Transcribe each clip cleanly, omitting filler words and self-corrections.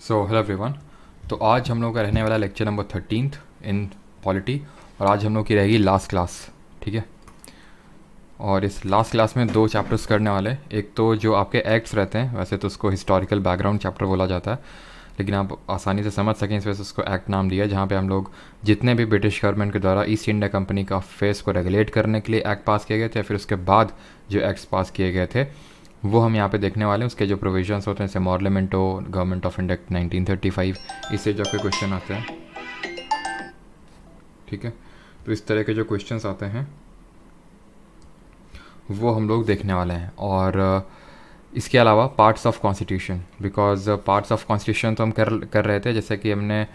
Hello everyone. तो आज हम लोग का रहने वाला लेक्चर नंबर 13 इन पॉलिटी, और आज हम लोग की रहेगी लास्ट क्लास। ठीक है, और इस लास्ट क्लास में दो चैप्टर्स करने वाले हैं। एक तो जो आपके एक्ट्स रहते हैं, वैसे तो उसको हिस्टोरिकल बैकग्राउंड चैप्टर बोला जाता है, लेकिन आप आसानी से समझ सकें इस वजह से उसको एक्ट नाम दिया है, जहाँ पे हम लोग जितने भी ब्रिटिश गवर्नमेंट के द्वारा ईस्ट इंडिया कंपनी का अफेयर्स को रेगुलेट करने के लिए एक्ट पास किए गए थे, फिर उसके बाद जो एक्ट्स पास किए गए थे वो हम यहाँ पे देखने वाले हैं। उसके जो प्रोविजंस होते हैं, जैसे मॉर्लेमेंटो, गवर्नमेंट ऑफ इंडिया 1935, इससे जो आपके क्वेश्चन आते हैं। ठीक है, तो इस तरह के जो क्वेश्चंस आते हैं वो हम लोग देखने वाले हैं। और इसके अलावा parts of constitution, because parts of constitution तो हम कर रहे थे, जैसे कि हमने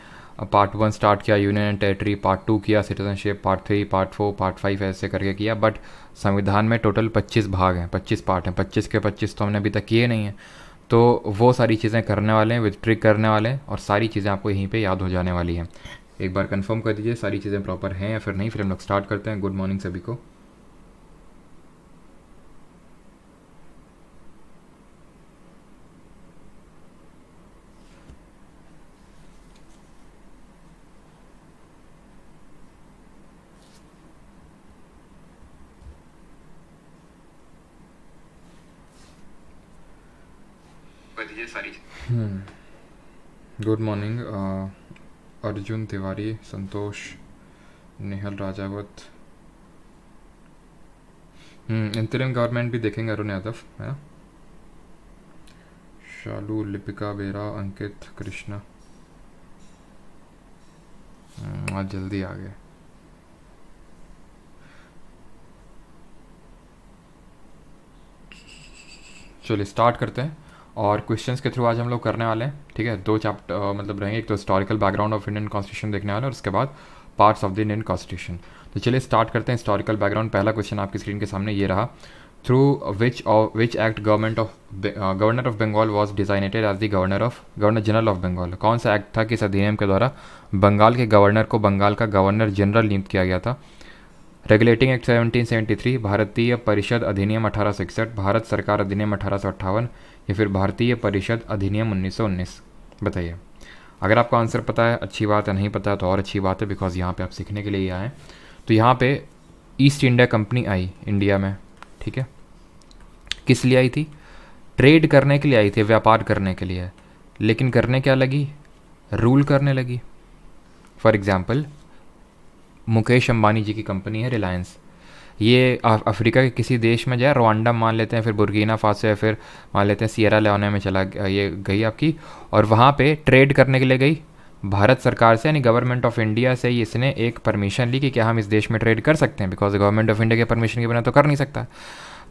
पार्ट 1 स्टार्ट किया यूनियन एंड टेरिटरी, पार्ट 2 किया सिटीजनशिप, पार्ट 3, पार्ट 4, पार्ट 5 ऐसे करके किया। बट संविधान में टोटल 25 भाग हैं, 25 पार्ट हैं, 25 के 25 तो हमने अभी तक किए नहीं हैं। तो वो सारी चीज़ें करने वाले हैं, विद ट्रिक करने वाले हैं, और सारी चीज़ें आपको यहीं पे याद हो जाने वाली हैं। एक बार कंफर्म कर दीजिए सारी चीज़ें प्रॉपर हैं या फिर नहीं, फिर हम लोग स्टार्ट करते हैं। गुड मॉर्निंग सभी को। गुड मॉर्निंग अर्जुन तिवारी, संतोष, नेहल राजावत। इंतरिम गवर्नमेंट भी देखेंगे, अरुण यादव है ना, शालू, लिपिका, बेरा, अंकित, कृष्णा। आज जल्दी आ गए। चलिए स्टार्ट करते हैं, और क्वेश्चंस के थ्रू आज हम लोग करने वाले हैं। ठीक है, दो चैप्टर मतलब रहेंगे, एक तो historical background of Indian constitution देखने वाले हैं, और उसके बाद parts of the Indian constitution. तो चलिए स्टार्ट करते हैं। हिस्टोरिकल बैकग्राउंड, पहला क्वेश्चन आपकी स्क्रीन के सामने ये रहा। Through which act governor of Bengal was designated as the governor general of Bengal. कौन सा एक्ट था कि इस अधिनियम के द्वारा बंगाल के गवर्नर को बंगाल का गवर्नर जनरल नियुक्त किया गया था। रेगुलेटिंग एक्ट 1773, भारतीय परिषद अधिनियम 1861, भारत सरकार अधिनियम 1858, या फिर भारतीय परिषद अधिनियम 1919। बताइए। अगर आपको आंसर पता है अच्छी बात है, नहीं पता है तो और अच्छी बात है, बिकॉज यहाँ पे आप सीखने के लिए ही आए। तो यहाँ पे ईस्ट इंडिया कंपनी आई इंडिया में। ठीक है, किस लिए आई थी? ट्रेड करने के लिए आई थी, व्यापार करने के लिए। लेकिन करने क्या लगी? रूल करने लगी। फॉर एग्जाम्पल, मुकेश अंबानी जी की कंपनी है रिलायंस, ये अफ्रीका के किसी देश में जाए, रवांडा मान लेते हैं, फिर बुर्किना फासो, या फिर मान लेते हैं सियरा लेओने में ये गई आपकी, और वहाँ पे ट्रेड करने के लिए गई। भारत सरकार से यानी गवर्नमेंट ऑफ इंडिया से ही इसने एक परमिशन ली कि क्या हम इस देश में ट्रेड कर सकते हैं, बिकॉज गवर्नमेंट ऑफ इंडिया के परमिशन के बिना तो कर नहीं सकता।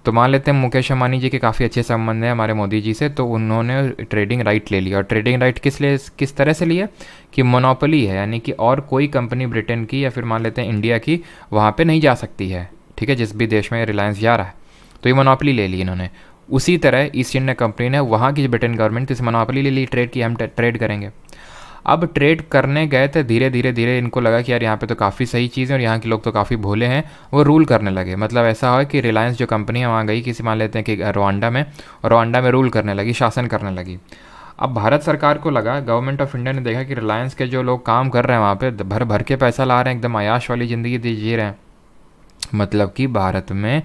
तो मान लेते हैं मुकेश अंबानी जी के काफ़ी अच्छे संबंध हैं हमारे मोदी जी से, तो उन्होंने ट्रेडिंग राइट ले लिया। और ट्रेडिंग राइट किस तरह से लिया कि मोनोपोली है, यानी कि और कोई कंपनी ब्रिटेन की या फिर मान लेते हैं इंडिया की वहाँ पे नहीं जा सकती है। ठीक है, जिस भी देश में रिलायंस जा रहा है, तो ये मोनोपोली ले ली इन्होंने। उसी तरह ईस्ट इंडिया कंपनी ने वहाँ की ब्रिटेन गवर्नमेंट से मोनोपोली ले ली ट्रेड की, हम ट्रेड करेंगे। अब ट्रेड करने गए थे, धीरे धीरे इनको लगा कि यार यहाँ पे तो काफ़ी सही चीज़ है और यहाँ के लोग तो काफ़ी भोले हैं, वो रूल करने लगे। मतलब ऐसा हुआ कि रिलायंस जो कंपनी है वहाँ गई किसी, मान लेते हैं कि रवांडा में, और रवांडा में रूल करने लगी, शासन करने लगी। अब भारत सरकार को लगा, गवर्नमेंट ऑफ इंडिया ने देखा कि रिलायंस के जो लोग काम कर रहे हैं वहाँ पे भर भर के पैसा ला रहे हैं, एकदम आयाश वाली ज़िंदगी जी रहे हैं। मतलब कि भारत में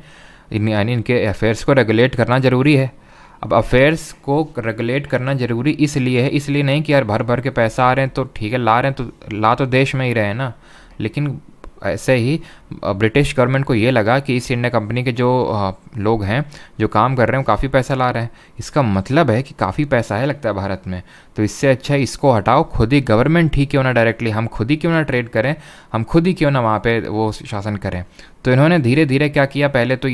यानी इनके अफेयर्स को रेगुलेट करना ज़रूरी है। अब अफेयर्स को रेगुलेट करना ज़रूरी इसलिए है, इसलिए नहीं कि यार भर भर के पैसा आ रहे हैं तो ठीक है, ला रहे हैं तो ला तो देश में ही रहे ना। लेकिन ऐसे ही ब्रिटिश गवर्नमेंट को ये लगा कि ईस्ट इंडिया कंपनी के जो लोग हैं जो काम कर रहे हैं वो काफ़ी पैसा ला रहे हैं, इसका मतलब है कि काफ़ी पैसा है लगता है भारत में, तो इससे अच्छा है इसको हटाओ, खुद ही गवर्नमेंट ही क्यों ना डायरेक्टली, हम खुद ही क्यों ना ट्रेड करें, हम खुद ही क्यों ना वहाँ पे वो शासन करें। तो इन्होंने धीरे धीरे क्या किया, पहले तो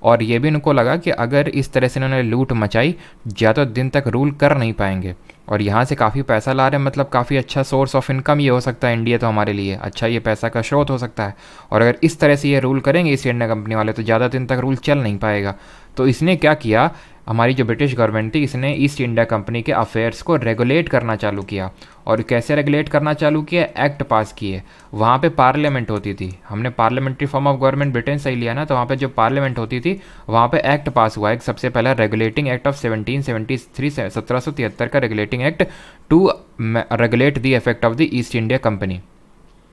और ये भी इनको लगा कि अगर इस तरह से इन्होंने लूट मचाई, ज़्यादा दिन तक रूल कर नहीं पाएंगे, और यहाँ से काफ़ी पैसा ला रहे हैं, मतलब काफ़ी अच्छा सोर्स ऑफ इनकम ये हो सकता है इंडिया, तो हमारे लिए अच्छा ये पैसा का स्रोत हो सकता है। और अगर इस तरह से ये रूल करेंगे ईस्ट इंडिया कंपनी वाले, तो ज़्यादा दिन तक रूल चल नहीं पाएगा। तो इसने क्या किया, हमारी जो ब्रिटिश गवर्नमेंट थी इसने ईस्ट इंडिया कंपनी के अफेयर्स को रेगुलेट करना चालू किया। और कैसे रेगुलेट करना चालू किया? एक्ट पास किए। वहाँ पे पार्लियामेंट होती थी, हमने parliamentary form of government Britain से ही लिया ना, तो वहाँ पे जो पार्लियामेंट होती थी वहाँ पे एक्ट पास हुआ एक सबसे पहला रेगुलेटिंग एक्ट ऑफ 1773 से 1773 का regulating act to regulate the effect of the East India company.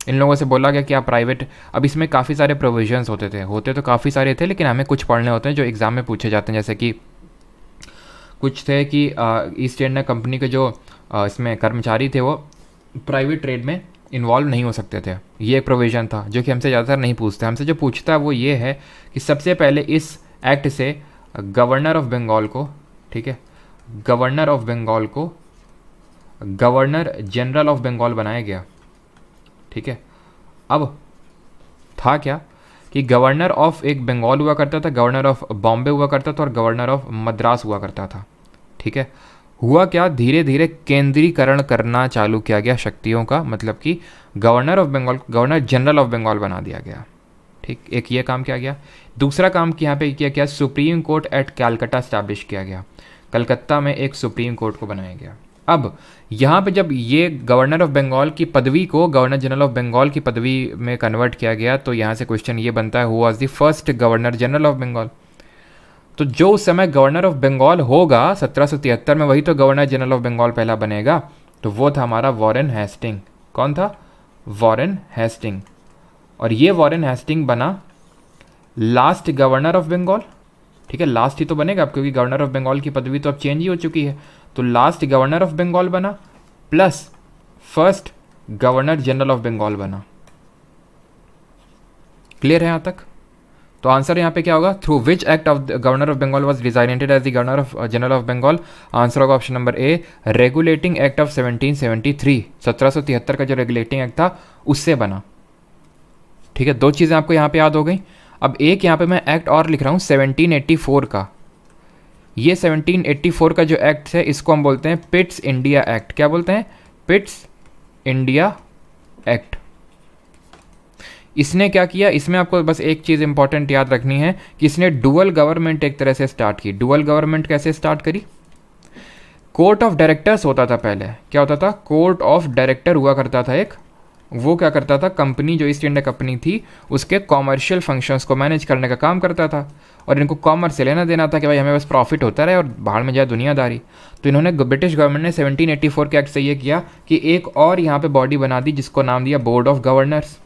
इन लोगों से बोला गया कि आप प्राइवेट, अब इसमें काफ़ी सारे प्रोविजंस होते तो काफ़ी सारे थे, लेकिन हमें कुछ पढ़ने होते हैं जो एग्ज़ाम में पूछे जाते हैं। जैसे कि कुछ थे कि ईस्ट इंडिया कंपनी के जो इसमें कर्मचारी थे वो प्राइवेट ट्रेड में इन्वॉल्व नहीं हो सकते थे, ये एक प्रोविज़न था जो कि हमसे ज़्यादातर नहीं पूछते। हमसे जो पूछता है वो ये है कि सबसे पहले इस एक्ट से गवर्नर ऑफ बंगाल को, ठीक है, गवर्नर ऑफ बंगाल को गवर्नर जनरल ऑफ बंगाल बनाया गया, ठीक है। अब था क्या कि गवर्नर ऑफ एक बंगाल हुआ करता था, गवर्नर ऑफ बॉम्बे हुआ करता था और गवर्नर ऑफ मद्रास हुआ करता था, ठीक है। हुआ क्या, धीरे धीरे केंद्रीकरण करना चालू किया गया शक्तियों का, मतलब कि governor of Bengal governor general of Bengal बना दिया गया, ठीक। एक ये काम किया गया। दूसरा काम कि यहाँ पे किया गया, supreme court at Calcutta establish किया गया, कलकत्ता में एक सुप्रीम कोर्ट को बनाया गया। अब यहाँ पे जब ये गवर्नर ऑफ बंगाल की पदवी को गवर्नर जनरल ऑफ बंगाल की पदवी में कन्वर्ट किया गया, तो यहाँ से क्वेश्चन ये बनता है, who was the first governor general of Bengal? तो जो उस समय गवर्नर ऑफ बंगाल होगा 1773 में, वही तो गवर्नर जनरल ऑफ बंगाल पहला बनेगा, तो वो था हमारा वॉरेन हेस्टिंग। कौन था? Warren Hasting. और ये वॉरेन हेस्टिंग बना लास्ट गवर्नर ऑफ बंगाल, ठीक है, लास्ट ही तो बनेगा अब, क्योंकि गवर्नर ऑफ बंगाल की पदवी तो अब चेंज ही हो चुकी है, तो लास्ट गवर्नर ऑफ बंगाल बना plus first governor general of Bengal बना। क्लियर है यहाँ तक? तो आंसर यहाँ पे क्या होगा, through which act of governor of Bengal was designated as the governor of general of Bengal? Answer होगा option number A, regulating act of 1773। 1773 का जो रेगुलेटिंग एक्ट था उससे बना, ठीक है। दो चीज़ें आपको यहाँ पे याद हो गई। अब एक यहाँ पे मैं एक्ट और लिख रहा हूँ 1784 का। ये 1784 का जो एक्ट है इसको हम बोलते हैं पिट्स इंडिया एक्ट। क्या बोलते हैं? Pitt's India act. इसने क्या किया, इसमें आपको बस एक चीज़ इंपॉर्टेंट याद रखनी है कि इसने डुअल गवर्नमेंट एक तरह से स्टार्ट की। डुअल गवर्नमेंट कैसे स्टार्ट करी? कोर्ट ऑफ डायरेक्टर्स होता था पहले। क्या होता था? कोर्ट ऑफ डायरेक्टर हुआ करता था एक। वो क्या करता था, कंपनी जो ईस्ट इंडिया कंपनी थी उसके कॉमर्शियल फंक्शंस को मैनेज करने का काम करता था, और इनको कॉमर्स से लेना देना था कि भाई हमें बस प्रॉफिट होता रहे और बाहर में जाए दुनियादारी। तो इन्होंने ब्रिटिश गवर्नमेंट ने 1784 के एक्ट से ये किया कि एक और यहाँ पे बॉडी बना दी जिसको नाम दिया बोर्ड ऑफ गवर्नर्स।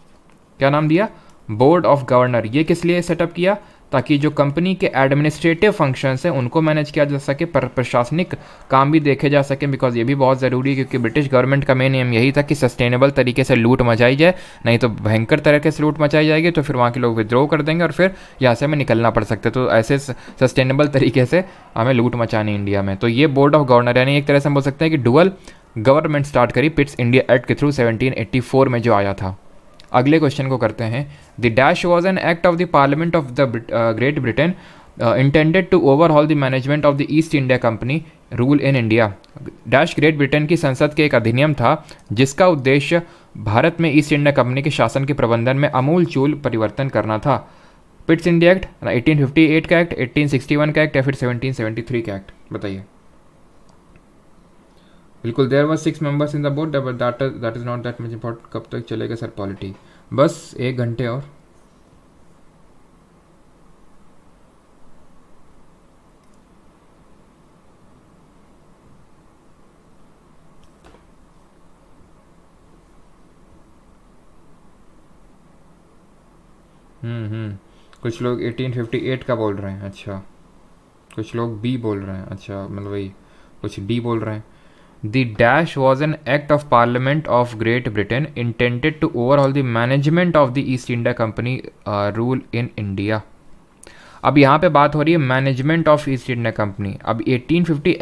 क्या नाम दिया? Board of governor. ये किस लिए सेटअप किया? ताकि जो कंपनी के एडमिनिस्ट्रेटिव फंक्शंस हैं उनको मैनेज किया जा सके, प्रशासनिक काम भी देखे जा सके, बिकॉज ये भी बहुत ज़रूरी है, क्योंकि ब्रिटिश गवर्नमेंट का मेन एम यही था कि सस्टेनेबल तरीके से लूट मचाई जाए, नहीं तो भयंकर तरीके से लूट मचाई जाएगी तो फिर वहाँ के लोग विद्रोह कर देंगे और फिर यहाँ से हमें निकलना पड़ सकता है। तो ऐसे सस्टेनेबल तरीके से हमें लूट मचानी इंडिया में। तो ये बोर्ड ऑफ गवर्नर, यानी एक तरह से हम बोल सकते हैं कि डुअल गवर्नमेंट स्टार्ट करी पिट्स इंडिया एक्ट के थ्रू 1784 में जो आया था। अगले क्वेश्चन को करते हैं। The dash was an act of the parliament of the Great Britain intended to overhaul the management of the East India Company rule in India. Dash Great Britain की संसद के एक अधिनियम था जिसका उद्देश्य भारत में ईस्ट इंडिया कंपनी के शासन के प्रबंधन में अमूलचूल परिवर्तन करना था। पिट्स इंडिया एक्ट, 1858 का एक्ट, 1861 का एक्ट या फिर 1773 का एक्ट? बताइए। बिल्कुल, there was 6 members in the board, but that is not that much important. कब तक चलेगा सर पॉलिटी? बस 1 घंटे और। कुछ लोग 1858 का बोल रहे हैं, अच्छा। कुछ लोग बी बोल रहे हैं, अच्छा, मतलब वही कुछ डी बोल रहे हैं। The dash was an act of Parliament of Great Britain intended to overhaul the management of the East India Company rule in India. अब यहाँ पे बात हो रही है management of East India company. अब 1850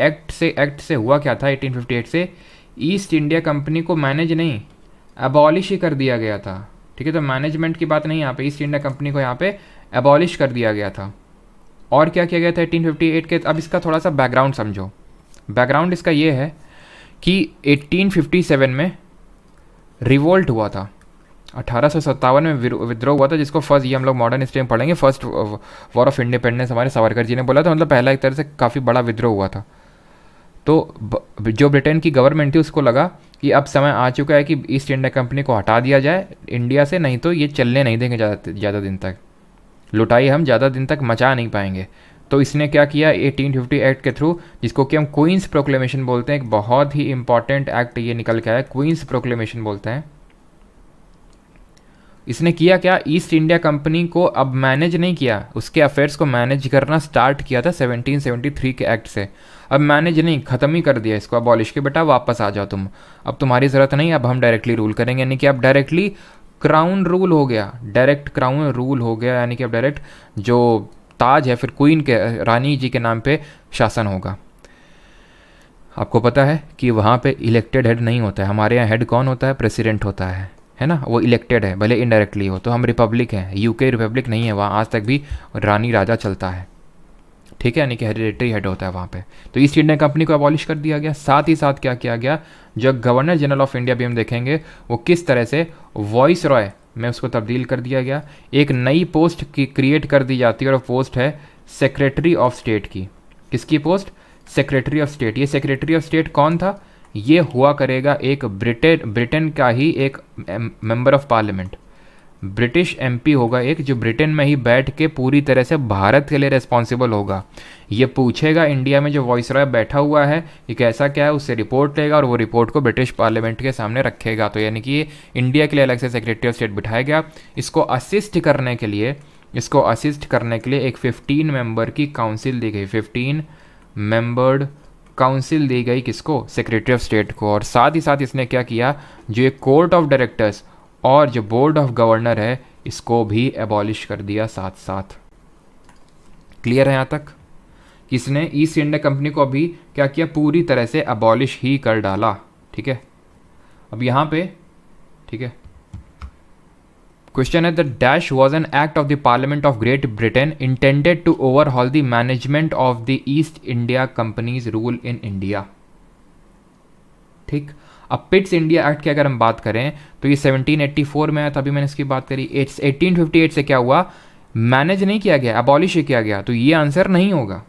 एक्ट से हुआ क्या था? 1858 से ईस्ट इंडिया कंपनी को मैनेज नहीं, अबॉलिश ही कर दिया गया था, ठीक है। तो मैनेजमेंट की बात नहीं यहाँ पे, ईस्ट इंडिया कंपनी को यहाँ पे अबॉलिश कर दिया गया था। और क्या किया गया था 1858 के? अब इसका थोड़ा सा बैकग्राउंड समझो। बैकग्राउंड इसका ये है कि 1857 में रिवोल्ट हुआ था, 1857 में विद्रोह हुआ था, जिसको फर्स्ट, ये हम लोग मॉडर्न हिस्ट्री में पढ़ेंगे, फर्स्ट वॉर ऑफ इंडिपेंडेंस हमारे सावरकर जी ने बोला था, मतलब पहला एक तरह से काफ़ी बड़ा विद्रोह हुआ था। तो जो ब्रिटेन की गवर्नमेंट थी उसको लगा कि अब समय आ चुका है कि ईस्ट इंडिया कंपनी को हटा दिया जाए इंडिया से, नहीं तो ये चलने नहीं देंगे ज़्यादा दिन तक, लुटाई हम ज़्यादा दिन तक मचा नहीं पाएंगे। तो इसने क्या किया 1850 एक्ट के थ्रू, जिसको कि हम क्वींस प्रोक्लेमेशन बोलते हैं, एक बहुत ही इंपॉर्टेंट एक्ट ये निकल के आया, क्वींस प्रोक्लेमेशन बोलते हैं। इसने किया क्या, ईस्ट इंडिया कंपनी को अब मैनेज नहीं किया, उसके अफेयर्स को मैनेज करना स्टार्ट किया था 1773 के एक्ट से। अब मैनेज नहीं, ख़त्म ही कर दिया इसको, अबॉलिश के, बेटा वापस आ जाओ तुम, अब तुम्हारी ज़रूरत नहीं, अब हम डायरेक्टली रूल करेंगे, यानी कि अब डायरेक्टली क्राउन रूल हो गया, डायरेक्ट क्राउन रूल हो गया, यानी कि अब डायरेक्ट जो ताज है फिर क्वीन के, रानी जी के नाम पे शासन होगा। आपको पता है कि वहाँ पे इलेक्टेड हेड नहीं होता है, हमारे यहाँ हेड कौन होता है, प्रेसिडेंट होता है ना, वो इलेक्टेड है, भले इनडायरेक्टली हो। तो हम रिपब्लिक हैं, यूके रिपब्लिक नहीं है, वहाँ आज तक भी रानी राजा चलता है, ठीक है, यानी कि हेरिडेटरी हेड होता है वहाँ पे। तो ईस्ट इंडिया कंपनी को अबॉलिश कर दिया गया। साथ ही साथ क्या किया गया, जो गवर्नर जनरल ऑफ इंडिया भी हम देखेंगे, वो किस तरह से वॉइस रॉय में उसको तब्दील कर दिया गया। एक नई पोस्ट की क्रिएट कर दी जाती है, और पोस्ट है सेक्रेटरी ऑफ स्टेट की। किसकी पोस्ट, सेक्रेटरी ऑफ स्टेट। ये सेक्रेटरी ऑफ स्टेट कौन था, ये हुआ करेगा एक ब्रिटेन का ही एक member of parliament, British MP होगा एक, जो ब्रिटेन में ही बैठ के पूरी तरह से भारत के लिए रिस्पॉन्सिबल होगा। ये पूछेगा इंडिया में जो वॉइसरॉय बैठा हुआ है ये कैसा क्या है, उससे रिपोर्ट लेगा और वो रिपोर्ट को ब्रिटिश पार्लियामेंट के सामने रखेगा। तो यानी कि ये इंडिया के लिए अलग से सेक्रेटरी ऑफ स्टेट बिठाया गया। इसको असिस्ट करने के लिए एक 15 मेंबर की काउंसिल दी गई, 15 मेंबर्ड काउंसिल दी गई, किसको, सेक्रेटरी ऑफ स्टेट को। और साथ ही साथ इसने क्या किया, जो ये कोर्ट ऑफ डायरेक्टर्स और जो बोर्ड ऑफ गवर्नर है इसको भी एबॉलिश कर दिया साथ साथ। क्लियर है यहाँ तक, किसने, ईस्ट इंडिया कंपनी को अभी क्या किया, पूरी तरह से एबॉलिश ही कर डाला। ठीक है, अब यहाँ पे, ठीक है, क्वेश्चन है, the dash was an act of the parliament of Great Britain intended to overhaul the management of the East India Company's rule in India. ठीक, अब पिट्स इंडिया एक्ट की अगर हम बात करें तो ये 1784 में आया था, अभी मैंने इसकी बात करी। 1858 से क्या हुआ, मैनेज नहीं किया गया, अबॉलिश किया गया। तो ये आंसर नहीं होगा,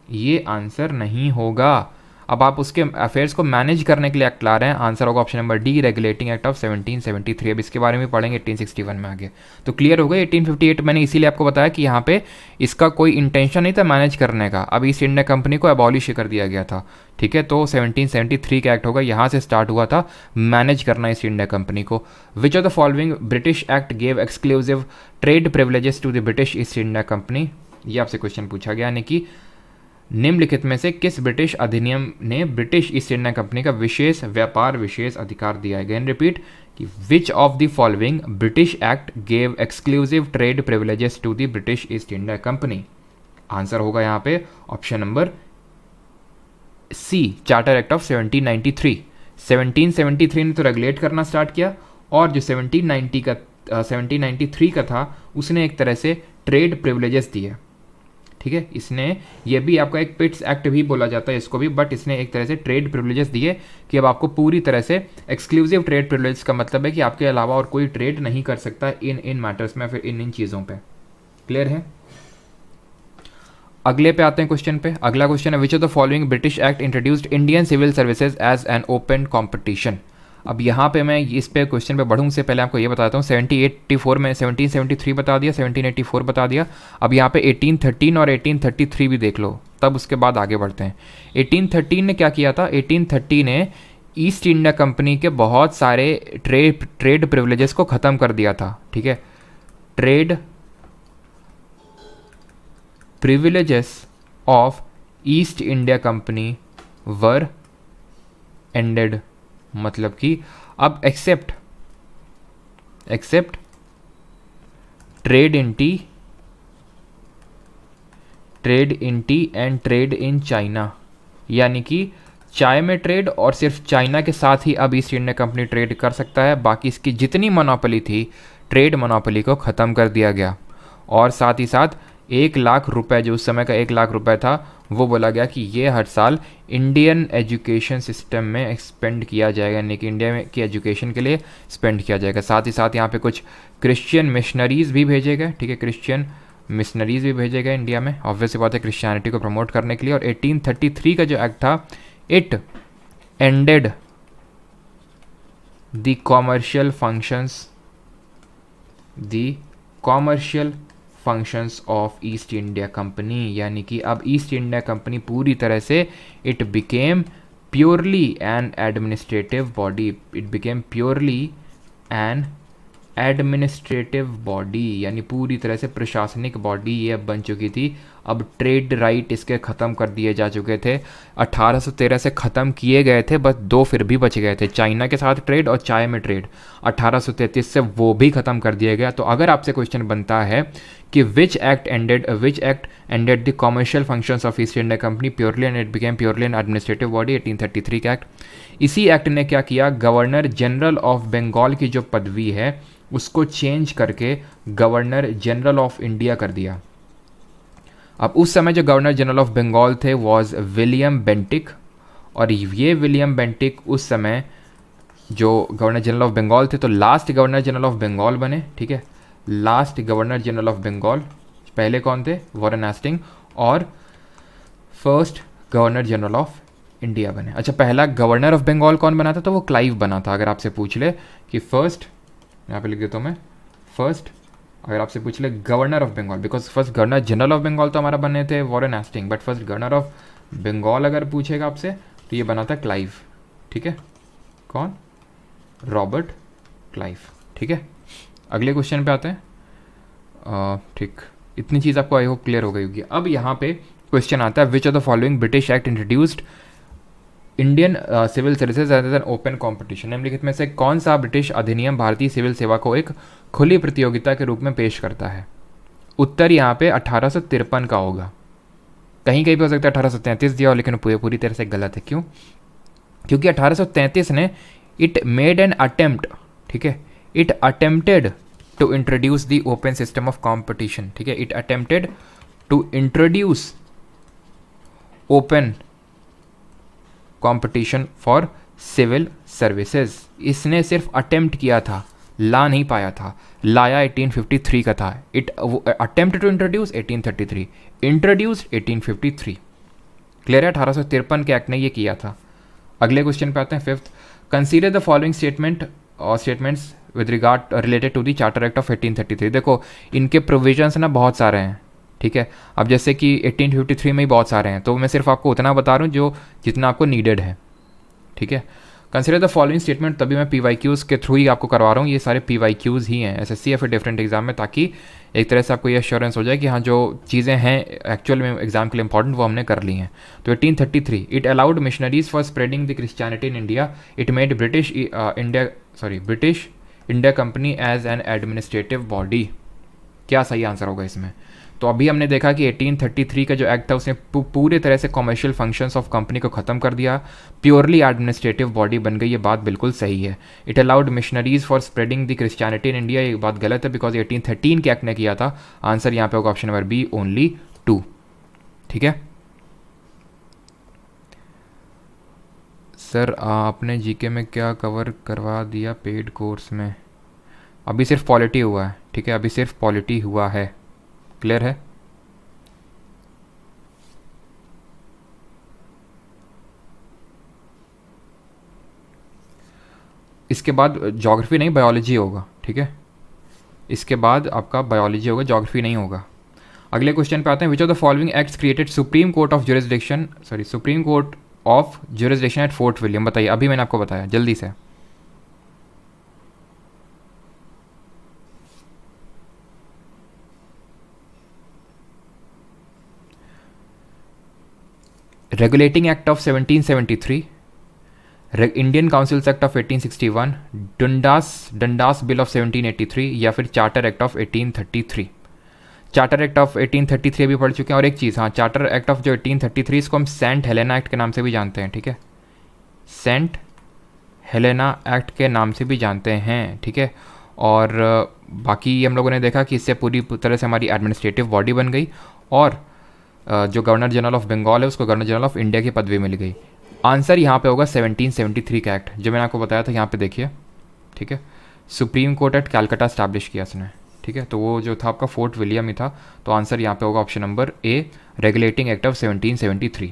ये आंसर नहीं होगा। अब आप उसके अफेयर्स को मैनेज करने के लिए एक्ट ला रहे हैं, आंसर होगा option number D, regulating act of 1773। अब इसके बारे में पढ़ेंगे 1861 में आगे, तो क्लियर हो गया। 1858 मैंने इसीलिए आपको बताया कि यहाँ पे इसका कोई इंटेंशन नहीं था मैनेज करने का, अब ईस्ट इंडिया कंपनी को अबॉलिश कर दिया गया था। ठीक है, तो 1773 का एक्ट होगा, यहाँ से स्टार्ट हुआ था मैनेज करना ईस्ट इंडिया कंपनी को। Which of the following British act gave exclusive trade privileges to the British East India Company, ये आपसे क्वेश्चन पूछा गया, यानी कि निम्नलिखित में से किस ब्रिटिश अधिनियम ने ब्रिटिश ईस्ट इंडिया कंपनी का विशेष व्यापार विशेष अधिकार दिया है। अगेन रिपीट कि which of the following British act gave exclusive trade privileges to the British East India Company. Answer होगा यहाँ पे option number C, Charter Act of 1793। 1773 ने तो रेगुलेट करना स्टार्ट किया, और जो 1793 का था उसने एक तरह से ट्रेड प्रिविलेजेस दिए। ठीक है, इसने, ये भी आपका एक पिट्स एक्ट भी बोला जाता है इसको भी, बट इसने एक तरह से ट्रेड प्रिविलेजेस दिए कि अब आपको पूरी तरह से एक्सक्लूसिव ट्रेड प्रिविलेज का मतलब है कि आपके अलावा और कोई ट्रेड नहीं कर सकता इन मैटर्स में, फिर इन चीज़ों पे। क्लियर है, अगले पे आते हैं क्वेश्चन पे। अगला क्वेश्चन है, which of the following British act introduced Indian Civil Services as an open competition. अब यहाँ पे मैं इस पे क्वेश्चन पे बढ़ूँ से पहले आपको ये बताता हूँ, 1784 में 1773 बता दिया, 1784 बता दिया। अब यहाँ पे 1813 और 1833 भी देख लो, तब उसके बाद आगे बढ़ते हैं। 1813 ने क्या किया था, 1830 ने ईस्ट इंडिया कंपनी के बहुत सारे ट्रेड प्रिविलेजेस को ख़त्म कर दिया था। ठीक है, trade privileges of East India Company were ended, मतलब कि अब except trade in tea and trade in China, यानी कि चाय में ट्रेड और सिर्फ चाइना के साथ ही अब ईस्ट इंडिया कंपनी ट्रेड कर सकता है। बाकी इसकी जितनी मोनोपोली थी, ट्रेड मोनोपोली को ख़त्म कर दिया गया। और साथ ही साथ 1,00,000 रुपए, जो उस समय का 1,00,000 रुपए था, वो बोला गया कि ये हर साल इंडियन एजुकेशन सिस्टम में एक्सपेंड किया जाएगा, यानी कि इंडिया में की एजुकेशन के लिए स्पेंड किया जाएगा। साथ ही साथ यहाँ पे कुछ क्रिश्चियन मिशनरीज़ भी भेजे गए, ठीक है, क्रिश्चियन मिशनरीज़ भी भेजे गए इंडिया में, ऑब्वियस बात है, क्रिश्चियनिटी को प्रमोट करने के लिए। और 1833 का जो एक्ट था, it ended the commercial functions of East India company, यानी कि अब ईस्ट इंडिया कंपनी पूरी तरह से it became purely N administrative body, यानी पूरी तरह से प्रशासनिक बॉडी ये अब बन चुकी थी। अब ट्रेड राइट इसके ख़त्म कर दिए जा चुके थे, 1813 से ख़त्म किए गए थे, बस 2 फिर भी बच गए थे, चाइना के साथ ट्रेड और चाय में ट्रेड, 1833 से वो भी ख़त्म कर दिया गया। तो अगर आपसे क्वेश्चन बनता है कि which act ended the commercial functions of East India company purely and it became purely N administrative body, 1833 का एक्ट। इसी एक्ट ने क्या किया, गवर्नर जनरल ऑफ बंगाल की जो पदवी है उसको चेंज करके गवर्नर जनरल ऑफ इंडिया कर दिया। अब उस समय जो गवर्नर जनरल ऑफ बंगाल थे वॉज विलियम बेंटिक, और ये विलियम बेंटिक उस समय जो गवर्नर जनरल ऑफ बंगाल थे, तो last Governor general of Bengal बने, ठीक है, last Governor general of Bengal. पहले कौन थे, वॉरेन हेस्टिंग, और first governor general of India बने। अच्छा, पहला गवर्नर ऑफ बंगाल कौन बना था, तो वो क्लाइव बना था। अगर आपसे पूछ ले कि फर्स्ट, यहाँ पे लिख देता हूँ मैं, फर्स्ट अगर आपसे पूछ ले Governor of Bengal, because first governor general of Bengal तो हमारा बने थे Warren Hasting, but first Governor of Bengal अगर पूछेगा आपसे तो ये बना था क्लाइव, ठीक है, कौन, रॉबर्ट क्लाइव, ठीक है। अगले क्वेश्चन पे आते हैं, ठीक, इतनी चीज़ आपको आई होप क्लियर हो गई होगी। अब यहाँ पे क्वेश्चन आता है, which of the following British act introduced Indian Civil Services as an open competition, निम्नलिखित में से कौन सा ब्रिटिश अधिनियम भारतीय सिविल सेवा को एक खुली प्रतियोगिता के रूप में पेश करता है। उत्तर यहाँ पे 1853 का होगा, कहीं कहीं पे हो सकता है 1833 दिया हो, लेकिन पूरी तरह से गलत है। क्यों, क्योंकि 1833 ने इट मेड एन अटेम्प्ट, ठीक है, it attempted to introduce the open system of competition, ठीक है, it attempted to introduce open competition for civil services. इसने सिर्फ अटेम्प्ट किया था, ला नहीं पाया था, लाया 1853 का था। It attempt to introduce 1833, introduced 1853। Clear है, 1853 के एक्ट ने ये किया था। अगले क्वेश्चन पे आते हैं, fifth, consider the following statements with regard related to the Charter Act of 1833। देखो इनके प्रोविजंस ना बहुत सारे हैं, ठीक है। अब जैसे कि 1853 में ही बहुत सारे हैं, तो मैं सिर्फ आपको उतना बता रहा हूँ जो जितना आपको नीडेड है, ठीक है। कंसिडर द फॉलोइंग स्टेटमेंट, तभी मैं PYQs के थ्रू ही आपको करवा रहा हूँ, ये सारे PYQs ही हैं SSC या फिर डिफरेंट एग्जाम में, ताकि एक तरह से आपको ये एश्योरेंस हो जाए कि हाँ जो चीज़ें हैं एक्चुअल में एग्जाम के लिए इंपॉर्टेंट वो हमने कर ली हैं। तो 1833, it allowed missionaries for spreading the Christianity in India, it made British India Company as an administrative body. क्या सही आंसर होगा इसमें? तो अभी हमने देखा कि 1833 का जो एक्ट था उसने पूरे तरह से कमर्शियल फंक्शंस ऑफ कंपनी को ख़त्म कर दिया, प्योरली एडमिनिस्ट्रेटिव बॉडी बन गई। ये बात बिल्कुल सही है। It allowed missionaries for spreading the Christianity in India, ये बात गलत है बिकॉज 1813 के एक्ट ने किया था। आंसर यहाँ पे होगा ऑप्शन नंबर बी, ओनली 2। ठीक है सर, आपने जीके में क्या कवर करवा दिया पेड कोर्स में? अभी सिर्फ पॉलिटी हुआ है, ठीक है, अभी सिर्फ पॉलिटी हुआ है। क्लियर है? इसके बाद ज्योग्राफी नहीं, बायोलॉजी होगा। ठीक है, इसके बाद आपका बायोलॉजी होगा, ज्योग्राफी नहीं होगा। अगले क्वेश्चन पे आते हैं। Which of the following acts created Supreme Court of jurisdiction at Fort William? बताइए, अभी मैंने आपको बताया, जल्दी से। Regulating act of 1773, Indian Councils Act of 1861, Dundas bill of 1783, या फिर Charter Act of 1833। Charter Act of 1833 भी पढ़ चुके हैं। और एक चीज़, हाँ, चार्टर एक्ट ऑफ जो 1833, इसको हम सेंट हेलेना एक्ट के नाम से भी जानते हैं। ठीक है, सेंट हेलेना एक्ट के नाम से भी जानते हैं। ठीक है, और बाकी हम लोगों ने देखा कि इससे पूरी तरह से हमारी एडमिनिस्ट्रेटिव बॉडी बन गई और जो गवर्नर जनरल ऑफ बंगाल है उसको गवर्नर जनरल ऑफ इंडिया की पदवी मिल गई। आंसर यहाँ पे होगा 1773 का एक्ट, जो मैंने आपको बताया था, यहाँ पे देखिए, ठीक है। Supreme court at Calcutta establish किया इसने, ठीक है। तो वो जो था आपका फोर्ट विलियम ही था। तो आंसर यहाँ पे होगा option number A, regulating act of 1773।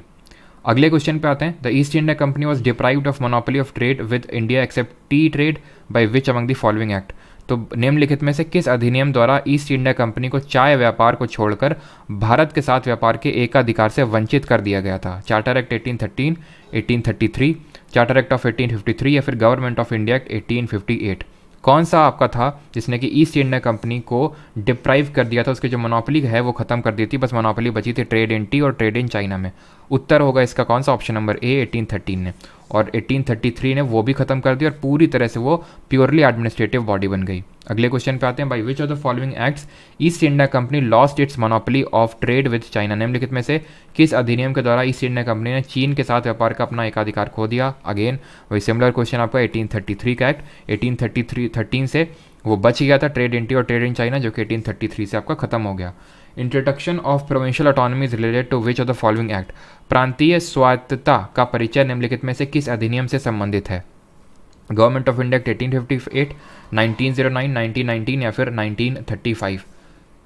अगले क्वेश्चन पे आते हैं। The East India company was deprived of monopoly of trade with India accept T trade by which among the following act. तो निम्नलिखित में से किस अधिनियम द्वारा ईस्ट इंडिया कंपनी को चाय व्यापार को छोड़कर भारत के साथ व्यापार के एकाधिकार से वंचित कर दिया गया था? Charter act 1813, 1833, Charter Act of 1853 या फिर गवर्नमेंट ऑफ इंडिया एक्ट 1858? कौन सा आपका था जिसने कि ईस्ट इंडिया कंपनी को डिप्राइव कर दिया था, उसकी जो मोनोपोली है वो खत्म कर दी थी, बस मोनोपोली बची थी ट्रेड इन टी और ट्रेड इन चाइना में? उत्तर होगा इसका कौन सा? ऑप्शन नंबर ए, 1813 ने। और 1833 ने वो भी खत्म कर दिया और पूरी तरह से वो प्योरली एडमिनिस्ट्रेटिव बॉडी बन गई। अगले क्वेश्चन पे आते हैं। By which of the following acts east India company lost its monopoly of trade with China? निम्नलिखित में से किस अधिनियम के द्वारा ईस्ट इंडिया कंपनी ने चीन के साथ व्यापार का अपना एकाधिकार खो दिया? अगेन वही सिमिलर क्वेश्चन आपका 1833 का एक्ट। 1813 से वो बच गया था ट्रेड इन टी और ट्रेड इन चाइना, जो कि 1833 से आपका खत्म हो गया। Introduction of provincial autonomy is related to which of the following act? प्रांतीय स्वायत्तता का परिचय निम्नलिखित में से किस अधिनियम से संबंधित है? गवर्नमेंट ऑफ इंडिया एक्ट 1858, 1909, 1919 या फिर 1935?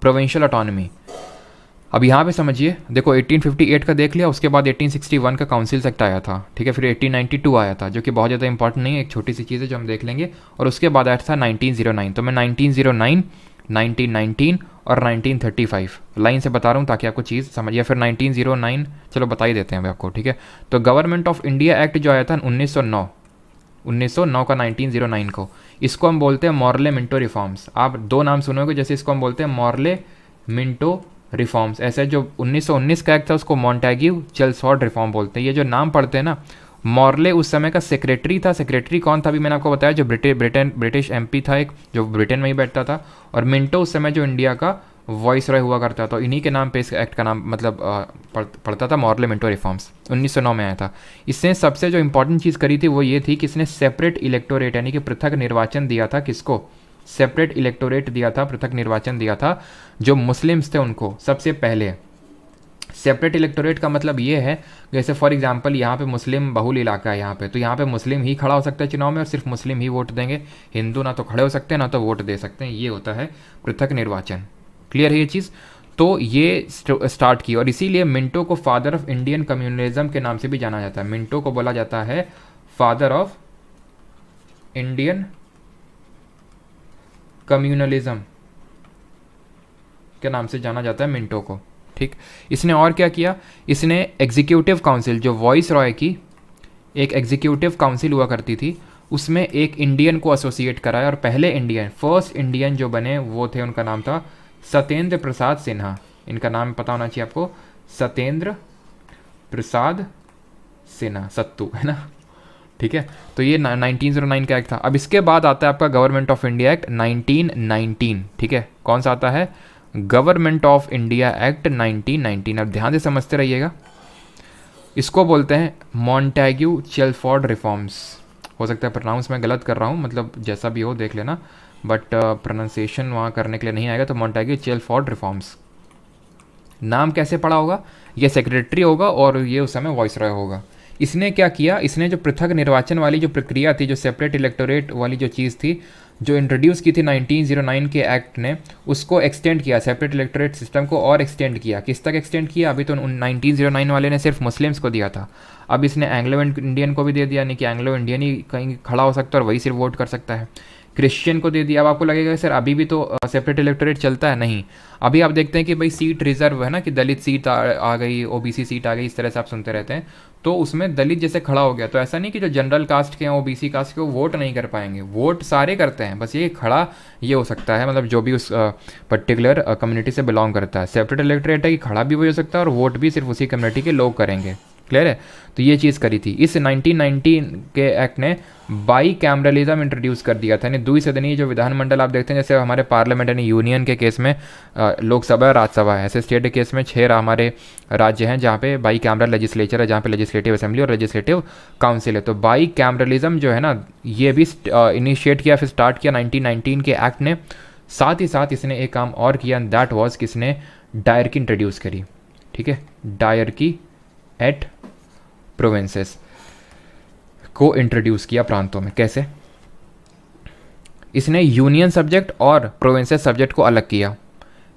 प्रोविंशियल ऑटोनॉमी, अब यहाँ पे समझिए, देखो 1858 का देख लिया, उसके बाद 1861 का काउंसिल्स एक्ट आया था, ठीक है। फिर 1892 आया था, जो कि बहुत ज़्यादा इंपॉर्टेंट नहीं है, एक छोटी सी चीज़ है जो हम देख लेंगे। और उसके बाद आया था 1909। तो मैं 1909, 1919 और 1935 लाइन से बता रहा हूँ ताकि आपको चीज़ समझिए। फिर 1909 चलो बता ही देते हैं अभी आपको, ठीक है। तो गवर्नमेंट ऑफ इंडिया एक्ट जो आया था 1909 का 1909 को, इसको हम बोलते हैं मॉर्ले मिंटो रिफॉर्म्स। आप दो नाम सुनोगे, जैसे इसको हम बोलते हैं मॉर्ले मिंटो रिफॉर्म्स, ऐसे जो 1919 का एक्ट था उसको मॉन्टेग्यू चेल्सफोर्ड रिफॉर्म बोलते हैं। ये जो नाम पढ़ते हैं ना, मॉर्ले उस समय का सेक्रेटरी था। सेक्रेटरी कौन था अभी मैंने आपको बताया, जो ब्रिटिश एमपी था एक, जो ब्रिटेन में ही बैठता था। और मिंटो उस समय जो इंडिया का वॉइस रॉय हुआ करता था। इन्हीं के नाम पे इस एक्ट का नाम मतलब पढ़ता था, मॉर्ले मिंटो रिफॉर्म्स 1909 में आया था। इसने सबसे जो इंपॉर्टेंट चीज़ करी थी वो ये थी कि इसने सेपरेट इलेक्टोरेट यानी कि पृथक निर्वाचन दिया था। किसको? सेपरेट इलेक्टोरेट दिया था, पृथक निर्वाचन दिया था जो मुस्लिम्स थे उनको सबसे पहले। सेपरेट इलेक्टोरेट का मतलब ये है, जैसे फॉर एग्जांपल यहाँ पे मुस्लिम बहुल इलाका है यहाँ पे, तो यहाँ पे मुस्लिम ही खड़ा हो सकता है चुनाव में और सिर्फ मुस्लिम ही वोट देंगे। हिंदू ना तो खड़े हो सकते हैं ना तो वोट दे सकते हैं। ये होता है पृथक निर्वाचन। क्लियर है ये चीज़? तो ये स्टार्ट की और इसीलिए मिंटो को फादर ऑफ इंडियन कम्युनलिज्म के नाम से भी जाना जाता है। मिंटो को बोला जाता है फादर ऑफ इंडियन कम्युनलिज्म के नाम से जाना जाता है मिंटो को, ठीक। इसने और क्या किया? इसने एग्जीक्यूटिव काउंसिल, जो वॉइस रॉय की एक एग्जीक्यूटिव काउंसिल हुआ करती थी, उसमें एक इंडियन को एसोसिएट कराया। और पहले इंडियन, फर्स्ट इंडियन जो बने वो थे, उनका नाम था सत्येंद्र प्रसाद सिन्हा। इनका नाम पता होना चाहिए आपको, सत्येंद्र प्रसाद सिन्हा, सत्तू, है ना, ठीक है। तो ये 1909 का एक्ट था। अब इसके बाद आता है आपका गवर्नमेंट ऑफ इंडिया एक्ट 1919, ठीक है। कौन सा आता है? Government of India act 1919। अब ध्यान से समझते रहिएगा। इसको बोलते हैं मॉन्टेग्यू चेल्सफोर्ड रिफॉर्म्स। हो सकता है प्रोनाउंस मैं गलत कर रहा हूँ, मतलब जैसा भी हो देख लेना, बट प्रोनाउंसिएशन वहाँ करने के लिए नहीं आएगा। तो मॉन्टेग्यू चेल्सफोर्ड रिफॉर्म्स। नाम कैसे पड़ा होगा? ये सेक्रेटरी होगा और ये उस समय वॉइसरॉय होगा। इसने क्या किया? इसने जो पृथक निर्वाचन वाली जो प्रक्रिया थी, जो सेपरेट इलेक्टोरेट वाली जो चीज़ थी, जो इंट्रोड्यूस की थी 1909 के एक्ट ने, उसको एक्सटेंड किया, सेपरेट इलेक्टोरेट सिस्टम को और एक्सटेंड किया। किस तक एक्सटेंड किया? अभी तो 1909 वाले ने सिर्फ मुस्लिम्स को दिया था, अब इसने एंग्लो इंडियन को भी दे दिया, यानी कि एंग्लो इंडियन ही कहीं खड़ा हो सकता है और वही सिर्फ वोट कर सकता है। क्रिश्चियन को दे दिया। अब आपको लगेगा सर अभी भी तो सेपरेट इलेक्टोरेट चलता है, नहीं। अभी आप देखते हैं कि भाई सीट रिजर्व है ना, कि दलित सीट आ गई, ओबीसी सीट आ गई, इस तरह से आप सुनते रहते हैं। तो उसमें दलित जैसे खड़ा हो गया, तो ऐसा नहीं कि जो जनरल कास्ट के हैं, ओबीसी कास्ट के, वो वोट नहीं कर पाएंगे। वोट सारे करते हैं, बस ये खड़ा ये हो सकता है, मतलब जो भी उस पर्टिकुलर कम्युनिटी से बिलोंग करता है। सेपरेट इलेक्टोरेट है कि खड़ा भी वही हो सकता है और वोट भी सिर्फ उसी कम्युनिटी के लोग करेंगे। क्लियर है? तो ये चीज़ करी थी। इस 1919 के एक्ट ने बाई कैमरलिज्म इंट्रोड्यूस कर दिया था, यानी द्विसदनीय जो विधानमंडल आप देखते हैं, जैसे हमारे पार्लियामेंट यानी यूनियन के केस में लोकसभा राज्यसभा है, ऐसे स्टेट के केस में 6 हमारे राज्य हैं जहाँ पे बाई कैमरल लेजिस्लेचर है, जहाँ पे लेजिस्लेटिव असेंबली और लेजिस्लेटिव काउंसिल है। तो बाई कैमरलिज्म जो है ना, ये भी इनिशिएट किया, फिर स्टार्ट किया 1919 के एक्ट ने साथ ही साथ इसने एक काम और किया, दैट वाज किसने डायरकी इंट्रोड्यूस करी, ठीक है, डायरकी एट प्रोविंसेस को इंट्रोड्यूस किया प्रांतों में। कैसे? इसने यूनियन सब्जेक्ट और प्रोविंसेस सब्जेक्ट को अलग किया,